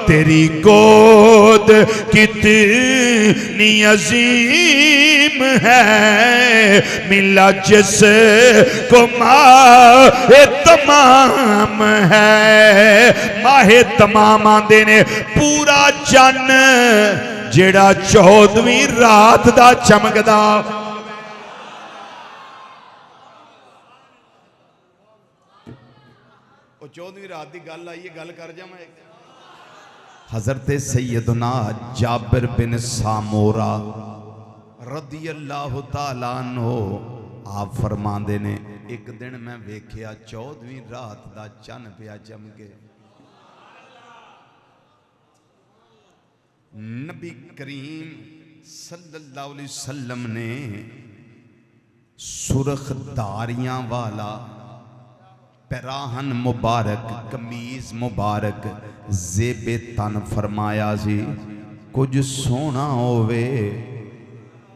तेरी गोद कितनी अजीम है, मिला जिस को माहे तमाम है। माहे तमाम आंदे ने पूरा चन जेड़ा 14वीं रात दा चमकदा। वो 14वीं रात की गल आई है, गल कर जा मैं। हजरत सैयदना जाबिर बिन सामोरा रज़ी अल्लाह तआला अन्हु आप फरमांदे ने, एक दिन मैं वेख्या 14वीं रात दा चन्न पिया चमके। नबी करीम सल्लल्लाहु अलैहि वसल्लम ने सुरख दारियां वाला पैराहन मुबारक, कमीज मुबारक, जेबे तन फरमाया सी। कुछ सोना होवे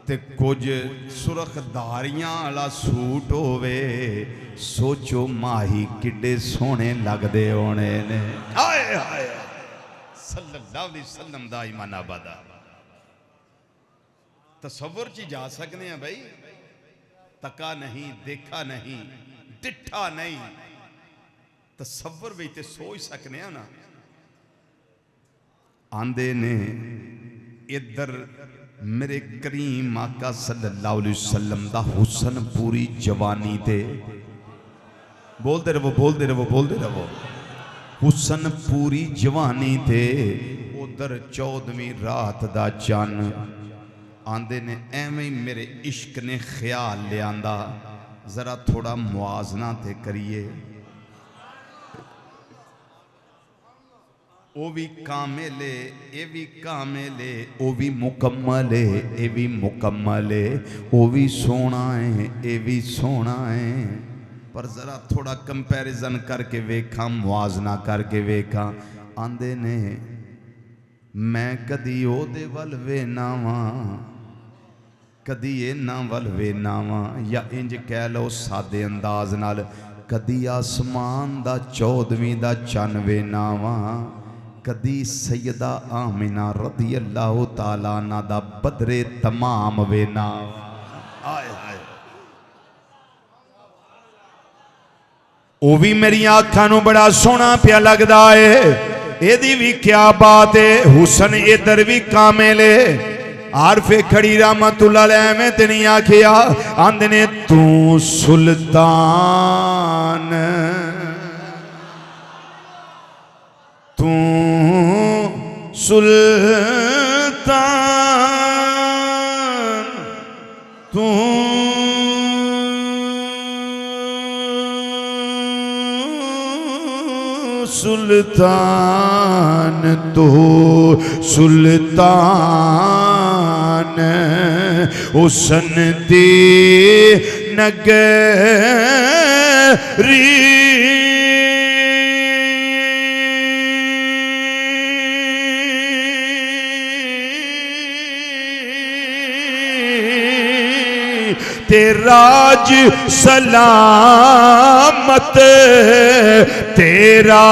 ते कुछ सुरखदारियां वाला सूट होवे, सोचो माही किड्डे सोने लगदे होने ने। हाय हाय सल्लल्लाहु अलैहि वसल्लम दा ईमान आबादा। तसव्वुर च जा सकते हैं भाई, तका नहीं, देखा नहीं, डिठा नहीं, तसव्वुर भी ते सोच सकने हैं ना। आंदे ने इधर मेरे करीम आका सल्लल्लाहु अलैहि वसल्लम दा हुसन पूरी जवानी ते, बोलते रहो बोलते रहो बोलते रहो, हुसन पूरी जवानी ते। उधर 14वीं रात दा चन्न। आंदे ने एवें मेरे इश्क ने ख्याल लियांदा, जरा थोड़ा मुआजना ते करिए। वो भी कामिल है, ये भी कामिल है, वो भी मुकम्मल है, ये भी मुकम्मल है, वो भी सोना है, ये भी सोना है। पर जरा थोड़ा कंपैरिजन करके वेखा, मुआजना करके वेखा। आंदे ने मैं कदी ओदे वल वेना वा, कदी इन्हां वल वेना वा, या इंज कह लो सादे अंदाज नाल कदी आसमान दा 14वीं दा चन वेना वा, कदी सैयदा आमिना रदी अल्लाह तआला अन्हा दा बदरे तमाम वेना। आए हाय, वो भी मेरी आँखां नूं बड़ा सोहना पिया लगदा है। एदी भी क्या बात है, हुसन इधर भी कामिल है। आरफे खड़ी रहमतुल्लाह अलैह में ते नहीं आखिया, आंदे ने तू सुल्तान, तू सुल्तान, तू सुल्तान, तो सुल्तान हुसन दी नगरी, तेराज सलामत तेरा,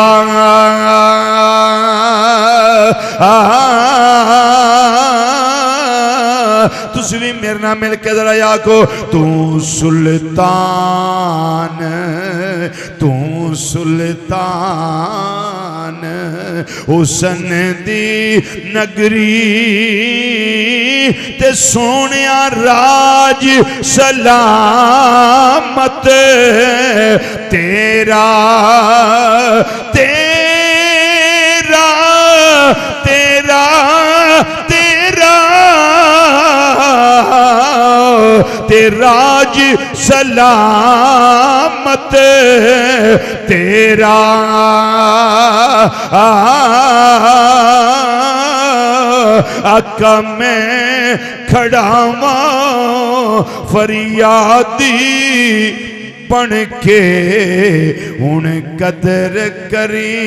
तुसी भी मेरे नाल मिल के जरा आखो, तू सुल्तान, तू सुल्तान हुसन दी नगरी, ते सोनिया राज सलामत तेरा, तेरा तेरा तेरा, तेराज सलामत तेरा। आका मैं खड़ावा फरियादी बन के, हुण कदर करी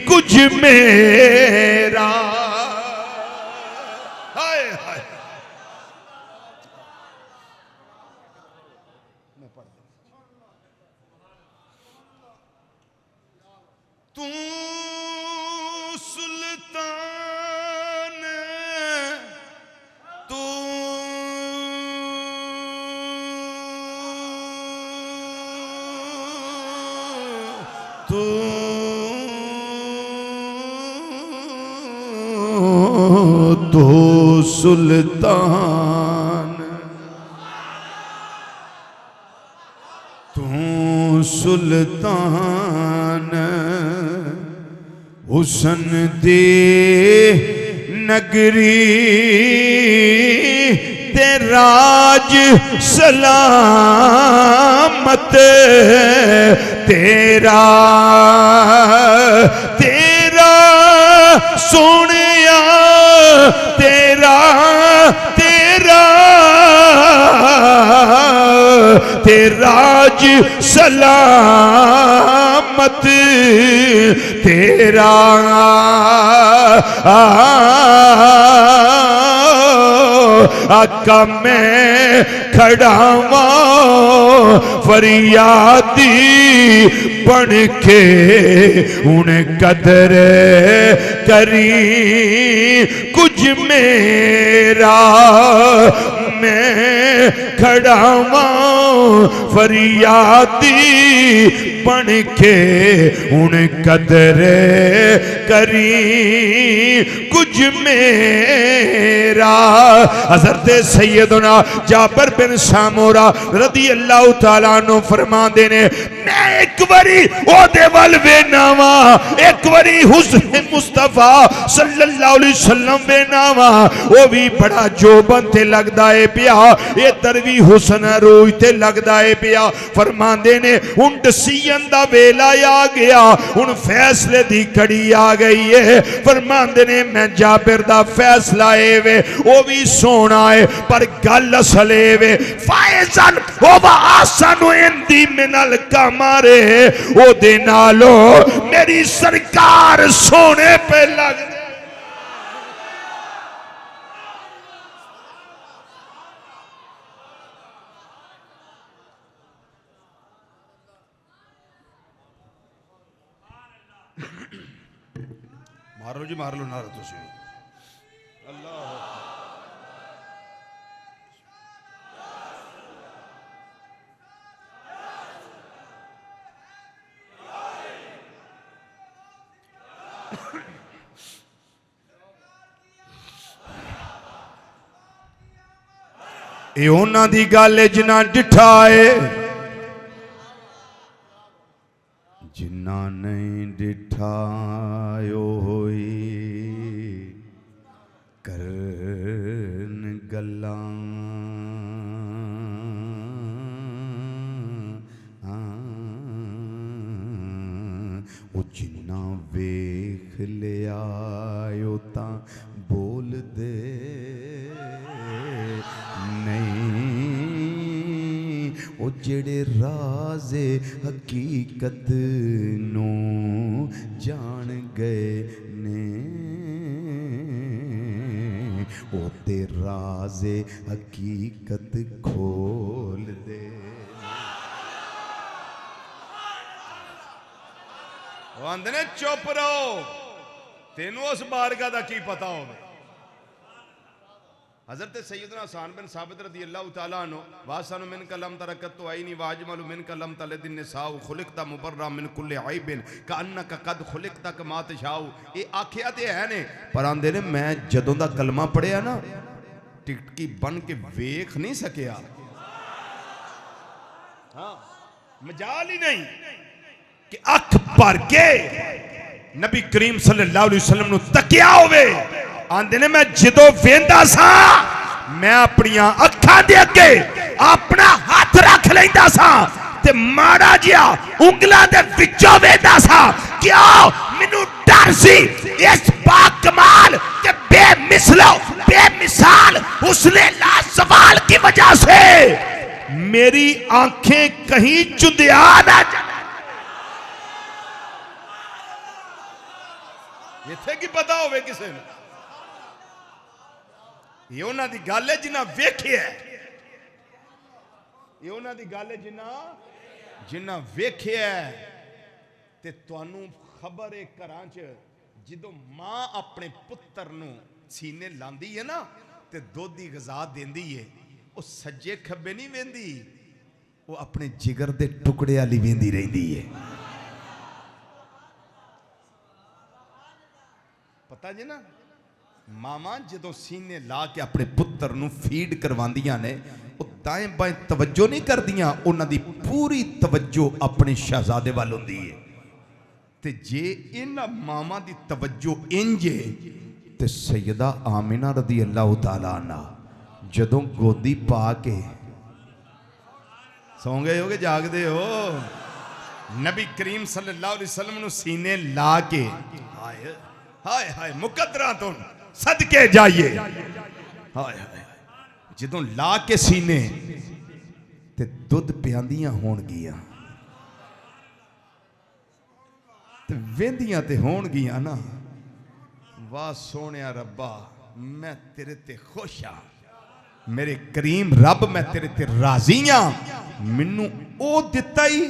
कुछ मेरा। हाय हाय, तू सुल्तान, तू तू तो सुल्तान, तू सुल्तान हुसन दे नगरी, ते राज सलामत तेरा, तेरा सोनिया तेरा, तेरा तेराज सलामत तेरा। आका मैं खड़ावा फरियादी बन के, हुण कदर करी कुछ मेरा। मैं खड़ावा फरियादी बन के उन कदर करी कुछ मेरा। हज़रत सैयदना जाबिर बिन सामुरा रदी अल्लाह तआला अन्हु फरमांदे ने मैं एक बारी ओदे वल वेना वा, एक बारी हुस्न मुस्तफा सल्लल्लाहु अलैहि वसल्लम वेना वा, वो भी बड़ा जोबन ते लगदा है पिया, इधर भी हुस्न रूह ते लगदा है पिया। फरमांदे ने हुन डसीयन दा वेला आ गया, हुन फैसले दी घड़ी आ गई है। फरमांदे ने मैं जाबिर दा फैसला है वे वो भी सोना है, पर गल असल है वे फायजन होवा आसनु इंदी मिनल कमरे, ओ दे नालो मेरी सरकार सोने पे लग। मारो जी मार लो नारा तुसी। अल्लाह ये उन्हां दी गल जिन्हां डिठा है, जिन्ना नहीं डिठा होई करन गल्लां वो जिन्ना वेख लिया तां बोल दे नहीं, वो जेड़े राज़े हकीकत नू जान गए ने, वो ते राज़े हकीकत खोल दे। वो आंदे ने चुप रहो, तेनू उस बारगाह दा की पता हो। हज़रत सैयदना हसन बिन साबित रज़ी अल्लाह तआला अन्हु वासनु मिन कलम तरकत तो आईनी वाजमलु मिन कलम तलदिन निसाउ खुलिकता मुबर्रा मिन कुल्ले आइबिन कान्नका कद खुलिकता कमा तशाउ। ये आखिया ते है ने, पर आंदे ने मैं जदों दा कलमा पढ़िया ना टिकटकी बन के वेख नहीं सकिया। हाँ मजाल ही नहीं कि अख भर के नबी करीम सल्लल्लाहु अलैहि वसल्लम नु तकिया होवे। आंदे ने मैं जदों वेंदा सा मैं अपनियां अखां दे अगे अपना हाथ रख लैंदा सा ते माड़ा जिहा उंगलां दे विचों वेंदा सा। क्यों? मैनू डर सी इस बाकमाल ते बेमिसलो बेमिसाल हुस्ने लाजवाल की वजह से मेरी आंखें कहीं चुंदिया ना जाए। इत्थे की पता होवे किसे ने? ये उन्हां दी गल है जिन्हां वेखिया, ये उन्हां दी गल है जिन्हां वेखिया। ते तुहानू खबर है घरां च जदों मां अपने पुत्तर नू सीने लांदी है ना ते दुध दी गज़ा देंदी है, वो सज्जे खब्बे नहीं वेंदी, वो अपने जिगर दे टुकड़े वाली वेंदी रहिंदी है। पता जी ना, मामा जदों सीने ला के अपने पुत्र नू फीड करवांदियां ने, वो दाएं बाएं तवज्जो नहीं करदियां, उन्हां दी पूरी तवज्जो अपने शहजादे वाल हुंदी है। ते जे इन्हां मामा दी तवज्जो इंज है ते सैयदा आमिना रज़ी अल्लाह तआला अन्हा जदों गोदी पा के सौ गए हो के जागदे हो, नबी करीम सल्लल्लाहु अलैहि वसल्लम नू सीने ला के हाय हाय हाय मुकद्दरा तो सदके जाइए, हाय हाय जदों ला के सीने ते दुध पियांदियां होणगियां ते वेंदियां ते होणगियां ना, वाह सोहणिया रब्बा मैं तेरे ते खुश हाँ, मेरे करीम रब मैं तेरे ते राजी हाँ। मैनू ओ दिता ही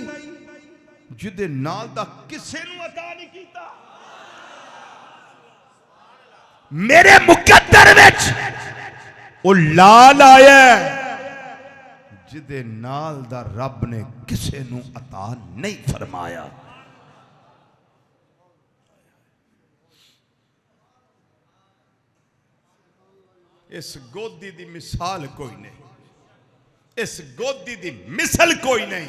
जिदे नाल दा किसे नू अता नहीं कीता। मेरे मुकद्दर विच ओ लाल आया जिदे नाल दा रब ने किसे नू अता नहीं फरमाया। इस गोदी दी मिसाल कोई नहीं, इस गोदी दी मिसल कोई नहीं,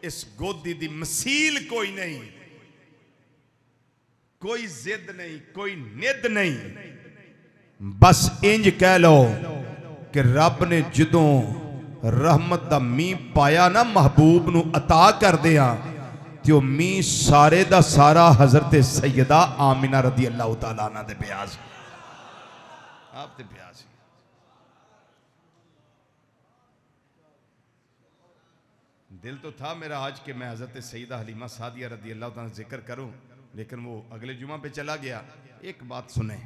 इस गोदी दी मसील कोई नहीं, कोई जिद नहीं, कोई निद नहीं। बस इंज कह लो कि रब ने जदों रहमत दा मींह पाया ना महबूब नू अता कर दिया, तो मींह सारे दा सारा हजरत सैयदा आमिना रदी अल्लाह तआला अन्हा दे पिया सी, आप ते पिया सी। दिल तो था मेरा आज कि मैं हजरत सैयदा हलीमा सादिया रदी अल्लाह तआला जिक्र करूं, लेकिन वो अगले जुमा पे चला गया। एक बात सुने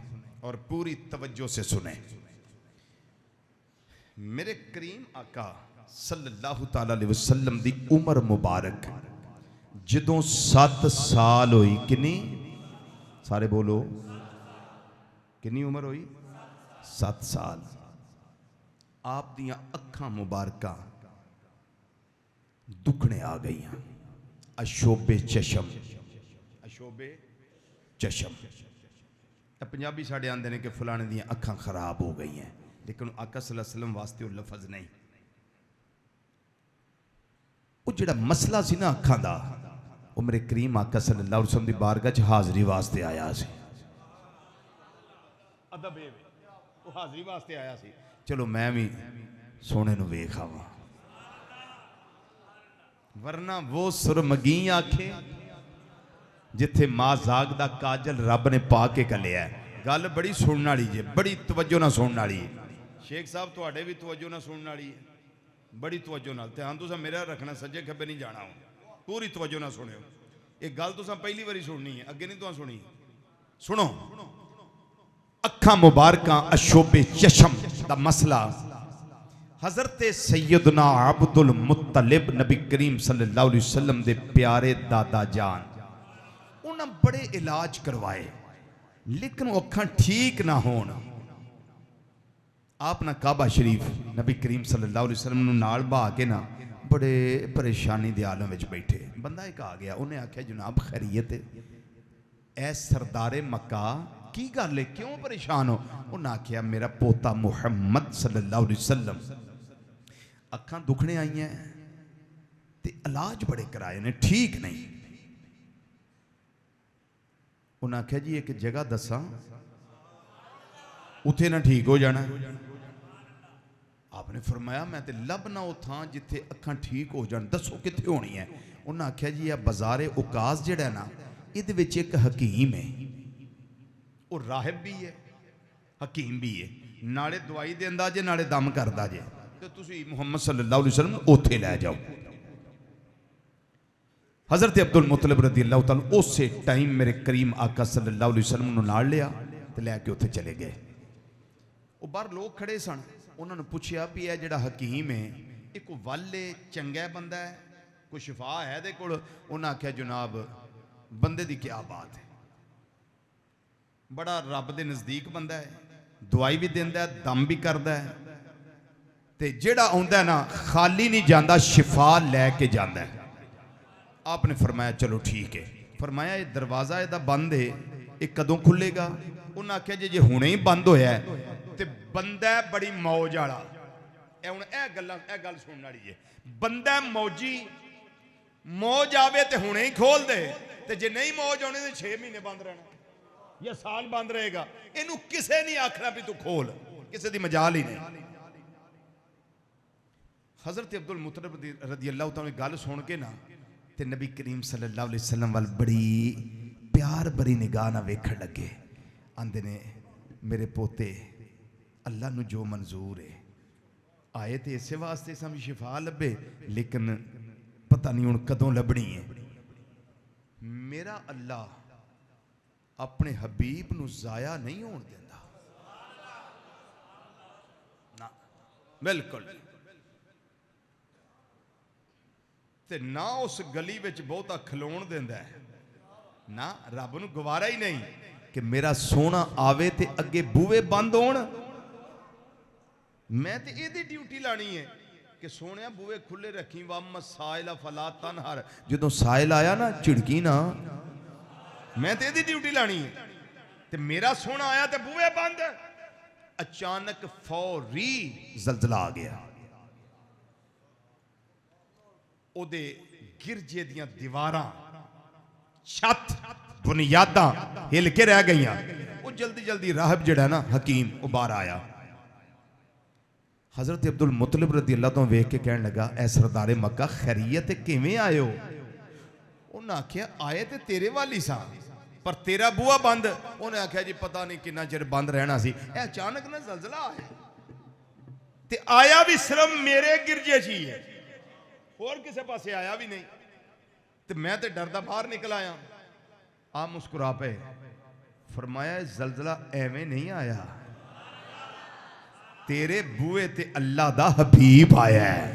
और पूरी तवज्जो से सुने। मेरे करीम आका सल्लल्लाहु तआला अलैहि वसल्लम दी उम्र मुबारक जदों 7 साल हुई, कितनी सारे बोलो, कितनी उम्र हुई? 7 साल। आप दियां अखां मुबारक दुखने आ गई, अशोबे चशम, अशोबे चशम। पंजाबी साढ़े आंदे ने कि फलाने दी अखां खराब हो गई हैं, लेकिन आका सल्लल्लाहु अलैहि वसल्लम वास्ते वो लफज नहीं। वो जिहड़ा मसला सी ना अखां दा, वो मेरे करीम आका सल्लल्लाहु अलैहि वसल्लम दी बारगाह च हाज़री वास्ते आया सी। अदब ए वो हाज़री वास्ते आया सी, चलो मैं भी सोने नूं वेख आवां, वरना वो सुरमगी आखे जिथे माजाग दा काजल रब ने पा के कलिया। गल बड़ी सुनने वाली जे, बड़ी तवज्जो ना सुनने वाली। शेख साहब तुहाडे भी तवज्जो ना सुनने वाली है, बड़ी तवज्जो नाल ध्यान तुसां मेरा रखना, सज्जे खब्बे नहीं जाना, पूरी तवज्जो ना सुनियो। एक गल तुसां पहली बारी सुननी है, अगे नहीं तुहां सुनी। सुनो, अखां मुबारकां अशोबे चशम दा मसला हजरत सैयदना अब्दुल मुत्तलिब नबी करीम सल्लल्लाहु अलैहि वसल्लम दे प्यारे दादा जान, उन्हें बड़े इलाज करवाए, लेकिन वो अखां ठीक ना होन। आप ना काबा शरीफ नबी करीम सल्लल्लाहु अलैहि वसल्लम नाल बहा के ना बड़े परेशानी दे आलम विच बैठे। बंदा एक आ गया, उन्हें आख्या जनाब खैरियत ऐ सरदारे मक्का, की गल है, क्यों परेशान हो? उन्हें आख्या मेरा पोता मुहम्मद सल्लल्लाहु अलैहि वसल्लम अखां दुखने आई हैं ते इलाज बड़े कराए ने, ठीक नहीं। उन्हें आख्या जी एक जगह दसा, उथे ना ठीक हो जाना। आपने फरमाया मैं तो लभना वो थां जिथे अखां ठीक हो जान, दसो किथे होनी है? उन्हें आख्या जी यह बाजारे उकास जिहड़ा ना, इहदे विच एक हकीम है, वो राहिब भी है हकीम भी है, नाले दवाई देंदा जे नाले दम करदा जे, तो तुसी मुहम्मद सल्लल्लाहु अलैहि वसल्लम उथे लै जाओ। हजरत अब्दुल मुत्तलिब रदी अल्लाह तआला उसे टाइम मेरे करीम आका सल्लल्लाहु अलैहि वसल्लम नूं नाल लिया ते लैके उत्थे चले गए। वो बाहर लोग खड़े सन, उन्होंने पूछया भी यह जिहड़ा हकीम है ये कोई वाले चंगा बंदा है, कोई शिफा है दे कोल? उन्हें आख्या जनाब बंदे दी क्या बात है, बड़ा रब दे नज़दीक बंदा है, दवाई भी देंदा है, दम भी करदा है, ते जिहड़ा आउंदा ना खाली नहीं जांदा, शिफा लैके जांदा है। आपने फरमाया चलो ठीक है। फरमाया ये दरवाज़ा इहदा बंद है, ये कदों खुलेगा? उन्हें आख्या जे हुणे ही बंद होया है ते बंदा बड़ी मौज वाला। हुण ए गल सुनने वाली है, बंदा मौजी, मौज आवे ते हुणे ही खोल दे, ते जे नहीं मौज आने तो 6 महीने बंद रहना या साल बंद रहेगा। इनू किसे नहीं आखना भी तू खोल, किसी की मजाल ही नहीं। हजरत अब्दुल मुत्तलिब रदी अल्लाह तआला गल सुन के ना ते नबी करीम सल्लल्लाहु अलैहि वसल्लम वाल बड़ी प्यार भरी निगाह ना वेखण लगे। आंदे ने मेरे पोते अल्लाह नू जो मंजूर है, आए तो इसे वास्ते सानू शिफा लभे, लेकिन पता नहीं हुण कदों लभनी है। मेरा अल्लाह अपने हबीब नू जाया नहीं होण देंदा ना, बिल्कुल। ते ना उस गली विच बहुता खलोण देंदा है, ना रब नू गवारा ही नहीं कि मेरा सोना आवे ते अगे बूहे बंद होण। मैं तो ये ड्यूटी लानी है कि सोने बूहे खुले रखी वम साइल फला तनहर, जो साइल आया ना झिड़की ना, मैं तो यदी ड्यूटी लानी है, ते मेरा सोना आया तो बूहे बंद। अचानक फौरी जलजला आ गया, ओदे गिरजे दियां दीवारां छत बुनियादां हिल के रह गई। वो जल्दी जल्दी राहब जड़ा ना हकीम वो बाहर आया। हजरत अब्दुल मुतलिब रदी अल्लाह तो वेख के कहने लगा, ऐ सरदारे मक्का खैरियत किवें आए हो? उन्हें आख्या आए तो तेरे वाली सा पर तेरा बूहा बंद। उन्हें आख्या जी पता नहीं कितना चिर बंद रहना सी, अचानक ना जलजला आया ते आया भी सिर्फ मेरे गिरजे च ही है, होर किसी पासे आया भी नहीं। तो मैं तो डरदा बाहर निकल आया। आप मुस्कुरा पे, फरमाया जलजला एवें नहीं आया, तेरे बूहे ते अल्लाह दा हबीब आया है,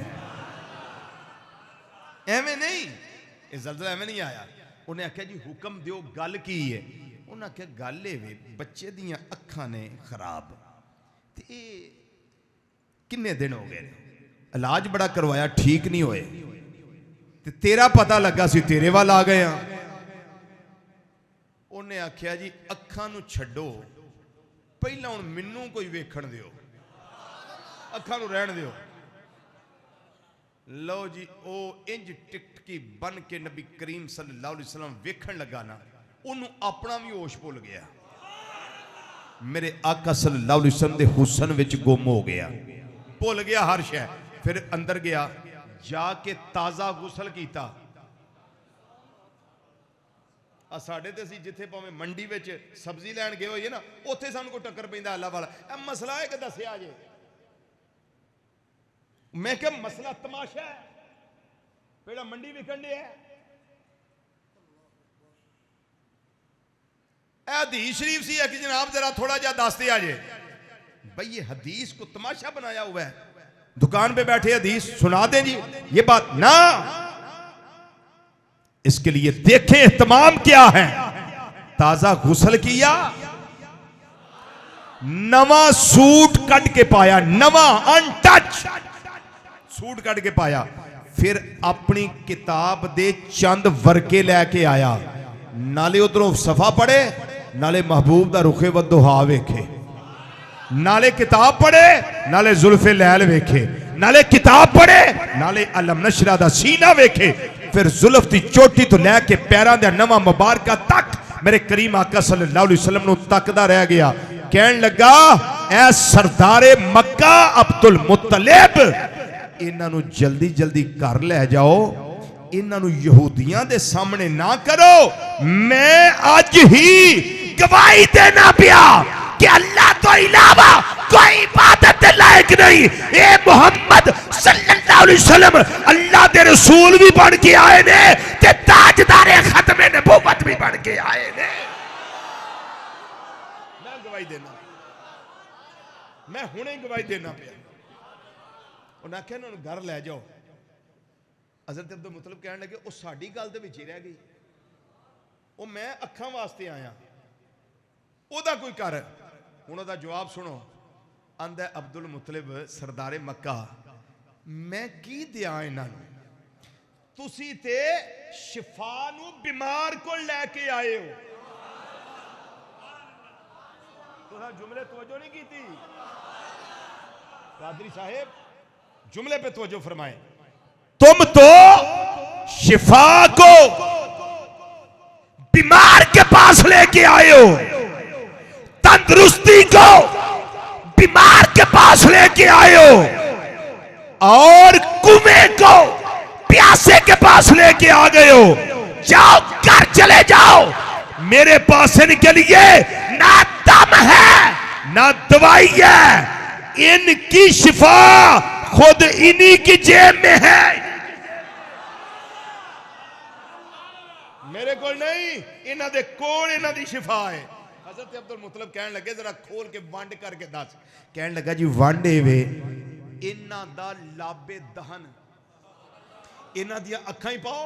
एवें नहीं, ये जलजला एवें नहीं आया। उन्हें आख्या जी हुक्म दियो गल की है? उन्हें आख्या गल ये बच्चे दियां अखां ने खराब, ते किन्ने दिन हो गए, इलाज बड़ा करवाया ठीक नहीं होए, ते तेरा पता लगा सी तेरे वाल आ गए। उन्हें आख्या जी अखां नूं छड्डो, पहला हुण मैनू कोई वेखण दियो, अखां नूं रहण दियो। लो जी ओ इंज टिकटकी बन के नबी करीम सल्लल्लाहु अलैहि वसल्लम वेखण लगा ना, उन्होंने अपना भी होश भुल गया, मेरे आका सल्लल्लाहु अलैहि वसल्लम दे हुस्न विच गुम हो गया, भुल गया हर शै। फिर अंदर गया, जाके ताज़ा गुसल किया। साढ़े ते जिथे भावें मंडी में सब्जी लैन गए होइए ना, उत्थे सानूं कोई टक्कर पैंदा अल्लाह वाला, मसला है कि दस्सिया जे। मैं क्या मसला तमाशा है, पेड़ा मंडी विकन है। हदीस शरीफ सी है कि जनाब जरा थोड़ा जा दस दिया जे, भाई ये हदीस को तमाशा बनाया हुआ है, दुकान पे बैठे हदीस सुना दें जी, ये बात ना, इसके लिए देखें एहतमाम क्या है। ताजा गुसल किया, नवा सूट कट के पाया, नवा अनटच सूट कट के पाया, फिर अपनी किताब दे चंद वर्के लैके आया, नाले उधरों सफा पढ़े, नाले महबूब दा रुखे वदुहा वेखे, नाले किताब पढ़े, नाले जुल्फे लैल वेखे, नाले किताब पढ़े, नाले अलम नशरा दा सीना वेखे, फिर जुल्फ दी चोटी तो लैके पैरां दे नवा मुबारका तक मेरे करीम आका सल्लल्लाहु अलैहि वसल्लम नूं तकदा रह गया। कहन लगा, ऐ सरदारे मक्का अब्दुल मुत्तलिब, इन्हां नूं जल्दी जल्दी घर ले जाओ, इन्हां नूं यहूदियां दे सामने ना करो। मैं आज ही गवाही देना पिया कि अल्लाह तो इलावा कोई इबादत के लायक नहीं, ये मोहम्मद सल्लल्लाहु अलैहि वसल्लम अल्लाह दे रसूल भी बन के आए ने, ते ताजदारे खत्मे नबूवत भी बन के आए ने। मैं गवाही देना, मैं हुणे गवाही देना पिया। उन्हें आख्या इन्होंने घर ले जाओ। हज़रत अब्दुल मुत्तलिब कहने लगे, वो साडी गल दे विच ही रह गई, वो मैं अखां वास्ते आया, ओदा कोई कर। हुण ओदा जवाब सुनो, आंदा अब्दुल मुत्तलिब सरदारे मक्का, मैं की दिया इन्हां नूं, तुसी ते शिफा नूं बीमार को लैके आए हो। तुहां जुमले तवज्जो नहीं की थी कादरी साहेब, जुमले पे तवज्जो फरमाए। तुम तो शिफा को बीमार के पास लेके आए हो, तंदुरुस्ती को बीमार के पास लेके आए हो, और कुएं को प्यासे के पास लेके आ गए हो। जाओ घर चले जाओ, मेरे पास इनके लिए ना दम है ना दवाई है, इनकी शिफा खुद इन्हीं की जेब में है, मेरे को नहीं, इन्हां दे कोल इन्हां दी शिफा है। हज़रत अब्दुल मुत्तलिब कहने लगे, जरा खोल के वंड करके दस। कहने लगा जी वंड वे, इन्हां दा लाबे दहन, इन्हां दी अखां ही पाओ,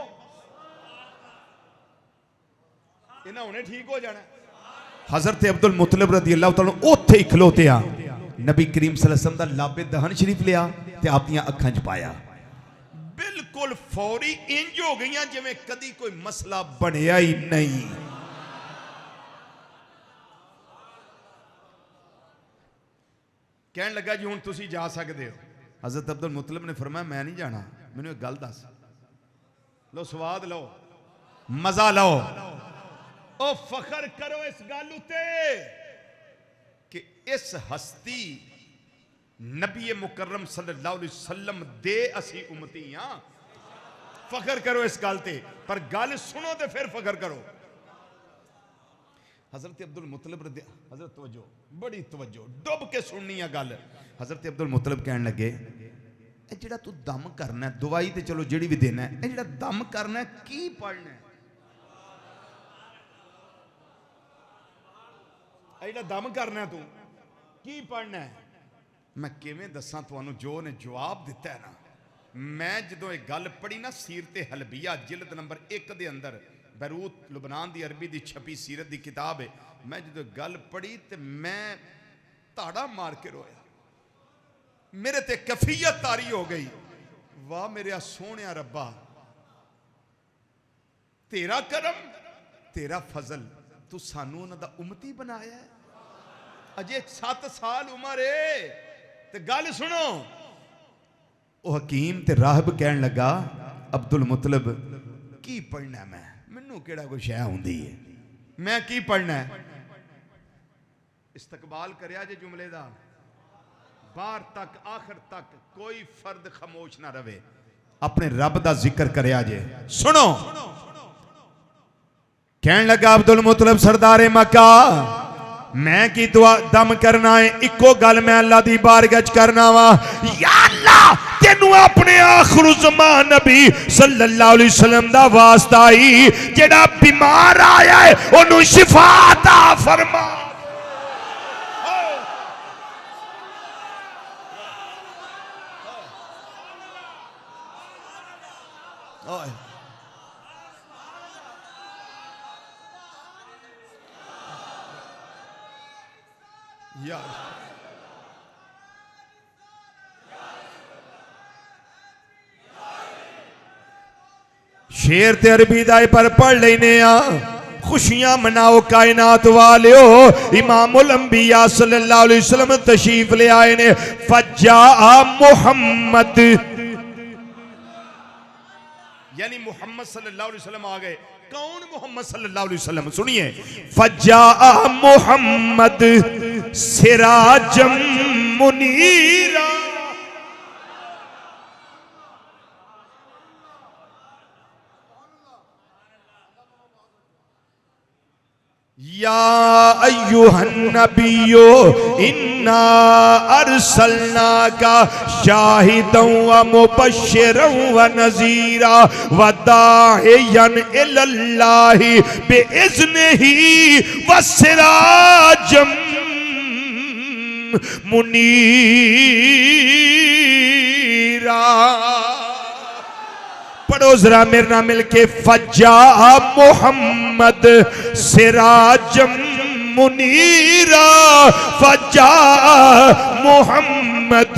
इन्हां हुणे ठीक हो जाना। हज़रत अब्दुल मुत्तलिब रज़ी अल्लाह तआला उत्थे ही खलोते आ, नबी करीम सल्लल्लाहु अलैहि वसल्लम दा लाबे दहन शरीफ लिया ते अपनी अखां च पाया, बिल्कुल फौरी इंज हो गई जिवें कदी कोई मसला बनया ही नहीं। कहन लगा जी हुण तुसीं जा सकदे हो। हज़रत अब्दुल मुतलिब ने फरमाया मैं नहीं जाना, मैनूं एक गल दस। लो स्वाद लो, मजा लो, ओ फखर करो इस गल उते कि इस हस्ती नबी मुकर्रम सल्लल्लाहु अलैहि वसल्लम दे असी उम्मती हां। फखर करो इस गल ते, पर गल सुनो तो फिर फखर करो। हजरत अब्दुल मुतलिब हजरत तवज्जो, बड़ी तवज्जो, डुब के सुननी है गल। हजरत अब्दुल मुतलिब कहन लगे जेड़ा तू दम करना है, दवाई तो चलो जेड़ी भी देना है, जेड़ा दम करना है की पढ़ना है, जेड़ा दम करना है तू की पढ़ना है। मैं किवें दसां तुहानू, जो ने जवाब दिता है ना, मैं जदों ये गल पढ़ी ना सीरत हलबिया जिल्द नंबर 1 दे अंदर, बैरूत लुबनान दी अरबी दी छपी सीरत दी किताब है, मैं जदों गल पढ़ी तो मैं ताड़ा मार के रोया, मेरे ते कफियत तारी हो गई। वाह मेरे सोहणिया रब्बा, तेरा करम तेरा फजल, तू सानू उन्हां दा उम्मती बनाया है। अजे 7 साल उम्र है ते गल सुनो। ओ हकीम ते राहब कहन लगा अब्दुल मुतलिब की पढ़ना है, मैनू केड़ा कोई शै हुंदी है, मैं की पढ़ना है। इस्तकबाल करया जे जुमले दा, बाहर तक आखिर तक कोई फर्द खामोश ना रहे, अपने रब दा जिक्र करया जे। सुनो कहन लगा अब्दुल मुतलिब सरदारे मक्का, मैं की दुआ दम करना है, इको गल मैं अल्लाह दी बारगाह च करना वा, या अल्लाह तेनू अपने आखिर ज़मान नबी सल्लल्लाहु अलैहि वसल्लम दा वास्ता ही, जेड़ा बीमार आया है ओनू शिफा अता फरमा। शेर ते अरबी दा पर पढ़ लेने आ, खुशियां मनाओ कायनात वालियो। इमामुल अंबिया सल्लल्लाहु अलैहि वसल्लम तशरीफ ले आए ने। फज्जा मुहम्मद, यानी मुहम्मद सल्लल्लाहु अलैहि वसल्लम आ गए। कौन मोहम्मद सल्लल्लाहु अलैहि वसल्लम? सुनिए, फज्जा मुहम्मद सिराजम मुनीरा, या अय्युहन नबियो इन्ना अरसलनाका शाहिदन व मुबश्शिरन व नज़ीरा व दाइयन इलल्लाहि बिइज़्निही व सिराजम मुनीरा। पढ़ो जरा मेरे नाम मिलके, फज्जा मोहम्मद सिराजम मुनीरा, फज्जा मोहम्मद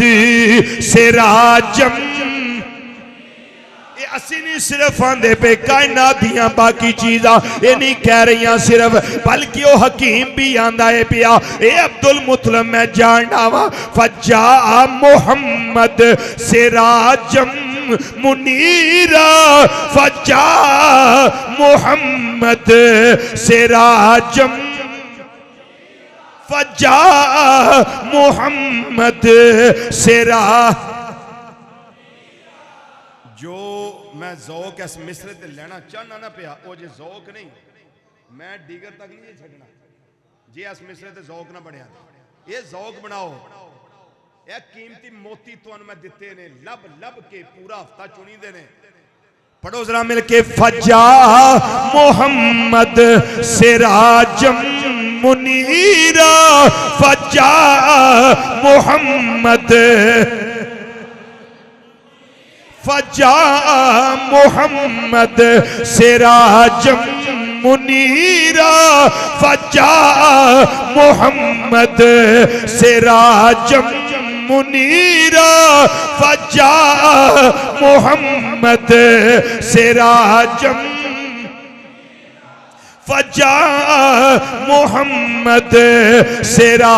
सिराजम। ये असी नहीं सिर्फ आंदे पे कायनात दियां बाकी चीज़ां ये नहीं कह रही सिर्फ, बल्कि वो हकीम भी आंदा है पिया। ए अब्दुल मुतलिब मैं जानना वा, फज्जा मोहम्मद सिराजम मुनीरा, फज्जा मुहम्मद सिराजम, फज्जा मुहम्मद सिरा। जो मैं ज़ौक इस मिसरे ते लेना चाहना ना पिया, वो जे ज़ौक नहीं, मैं डिगर तक नहीं छड़ना जे इस मिसरे ते ज़ौक ना बनया। ये ज़ौक बनाओ, यह कीमती मोती तुहानू मैं दिते ने, लब लब के पूरा हफ्ता चुनी दे ने। पढ़ो जरा मिलके, फज्जा मोहम्मद सिराजम मुनीरा, फज्जा मोहम्मद, फज्जा मोहम्मद सिराजम मुनीरा फजा मोहम्मद सिराजम मुनीरा फजा मोहम्मद सिराजम फजा मोहम्मद सिरा।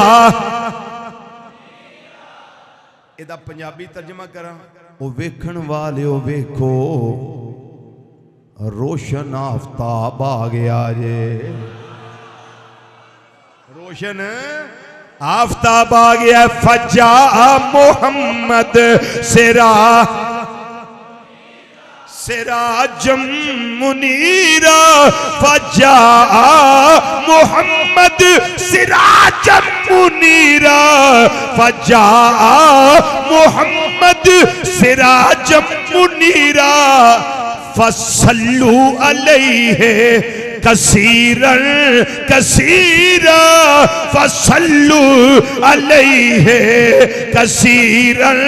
इहदा पंजाबी तर्जमा करा, ओ वेखण वालिओ वेखो रोशन आफ्ताब आ गया जे, रोशन आफ्ताब आ गया। फजा मोहम्मद सिरा सिराजम मुनीरा फजा मोहम्मद सिराजम मुनीरा फजा मोहम्मद सिराजम मुनीरा फसल्लू अलैहि कसीरन कसीरा फसल्लू अलैहि कसीरन।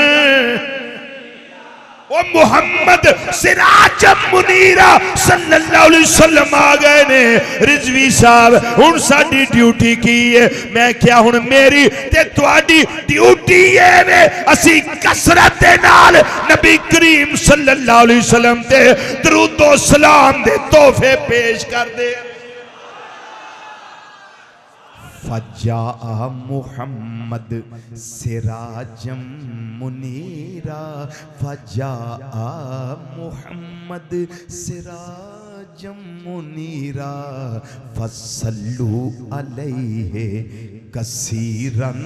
वो मोहम्मद सिराजम मुनीरा सल्लल्लाहु अलैहि वसल्लम आ गए ने। रिजवी साहब हुण साडी ड्यूटी की है? मैं क्या हुण मेरी ते तुहाडी ड्यूटी है वे असी कसरत दे नाल नबी करीम सल्लल्लाहु अलैहि वसल्लम ते दरूदो सलाम दे तोहफे पेश कर दे। फजा मुहम्मद सिराजम मुनीरा फजा मुहम्मद सिराजम मुनीरा फसल्लू अलैहि कसीरन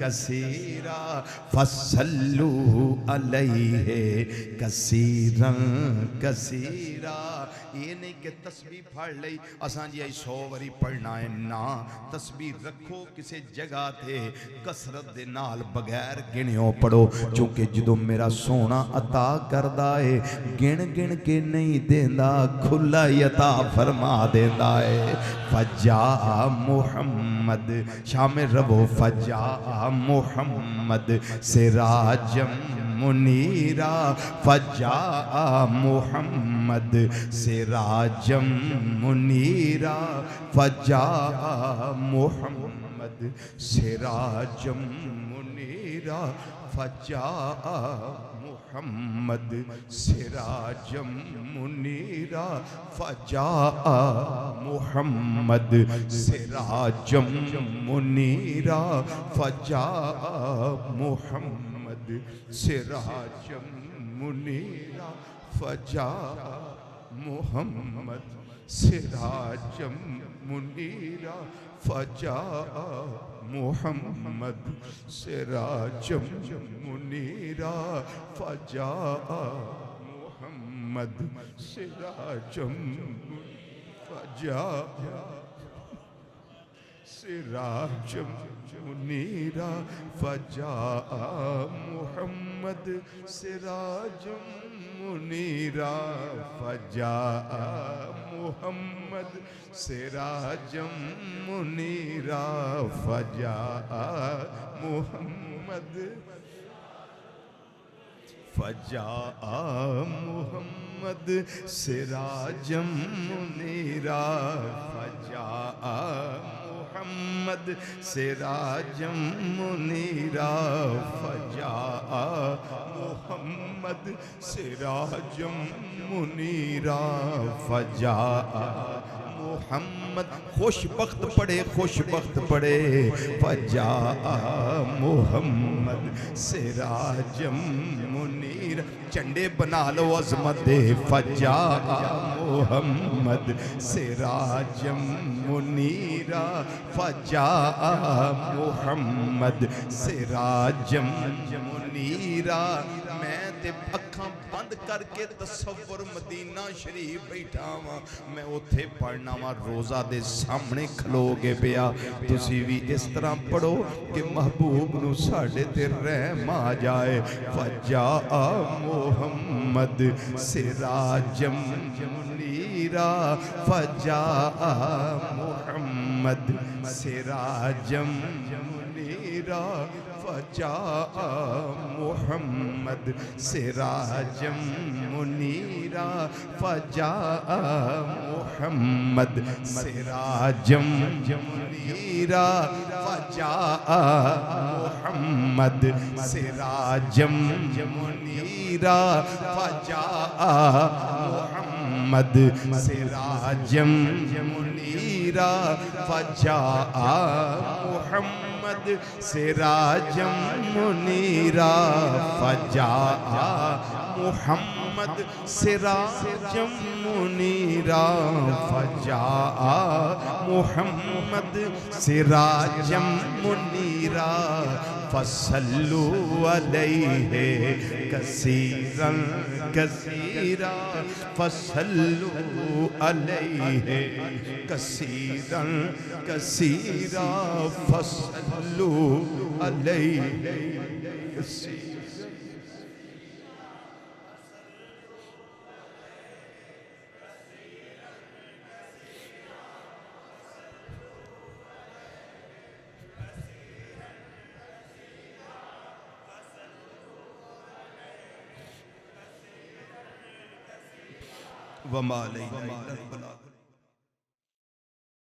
कसीरा फसल्लू अलैहि कसीरन कसीरा। ये नहीं कि तस्बीह पढ़ ली असां जी 100 बारी पढ़ना है ना, तस्बीह रखो किसी जगह थे कसरत दे नाल बगैर गिणियों पढ़ो, क्योंकि जो मेरा सोना अता करदा है गिण गिण के नहीं देंदा, खुला ही अता फरमा देंदा है। फजा मुहम्मद शामिल रवो फजा मुहम्मद सिराजम मुनीरा फजा मुहम्मद सिराजम मुनीरा फजा मुहम्मद सिराजम मुनीरा फजा मुहम्मद सिराजम मुनीरा फजा मुहम्मद सिराजम मुनीरा फजा मुहम्मद सिराजम मुनीरा फजा मुहम्मद सिराजम मुनीरा फजा मुहम्मद सिराजम मुनीरा फजा मुहम्मद सिराजम फजा सिराजम मुनीरा फजा मुहम्मद सिराजम मुनीरा फजा मुहम्मद सिराजम मुनीरा फजा मुहम्मद फजा मुहम्मद सिराजम मुनीरा फजा मुहम्मद सिराजम मुनीरा फजा मुहम्मद सिराजम मुनीरा फजा मुहम्मद। खुशबख्त पड़े फजा मुहम्मद सिराजम मुनीर। झंडे बना लो अजमत दे फजा मुहम्मद सिराजम मुनीरा फजा मुहम्मद सिराजम मुनीरा। मैं ते अखां बंद करके तसव्वुर मदीना शरीफ बैठा वा, मैं उथे पढ़ना वा रोज़ा दे सामने खलो के पिया। तुसी भी इस तरह पढ़ो कि महबूब नू साडे ते रहम आ जाए। फजा मुहम्मद सिराजम मुनीरा फजा मुहम्मद सिराजम मुनीरा फजा मुहम्मद सिराजम मुनीरा फजा मुहम्मद सिराजम मुनीरा फजा मुहम्मद सिराजम मुनीरा फजा मुहम्मद सिराजम मुनीरा फजा मुहम्मद सिराजम मुनीरा फजा मुहम्मद सिराजम मुनीरा फजा मुहम्मद सिराजम मुनीरा फसल्लु अलैहि कसीरन कसीरा फसल्लु अलैहि कसीरन कसीरा फसल्लु अलैहि कसीरन। वमा अलैना इल्ला अल बलाग।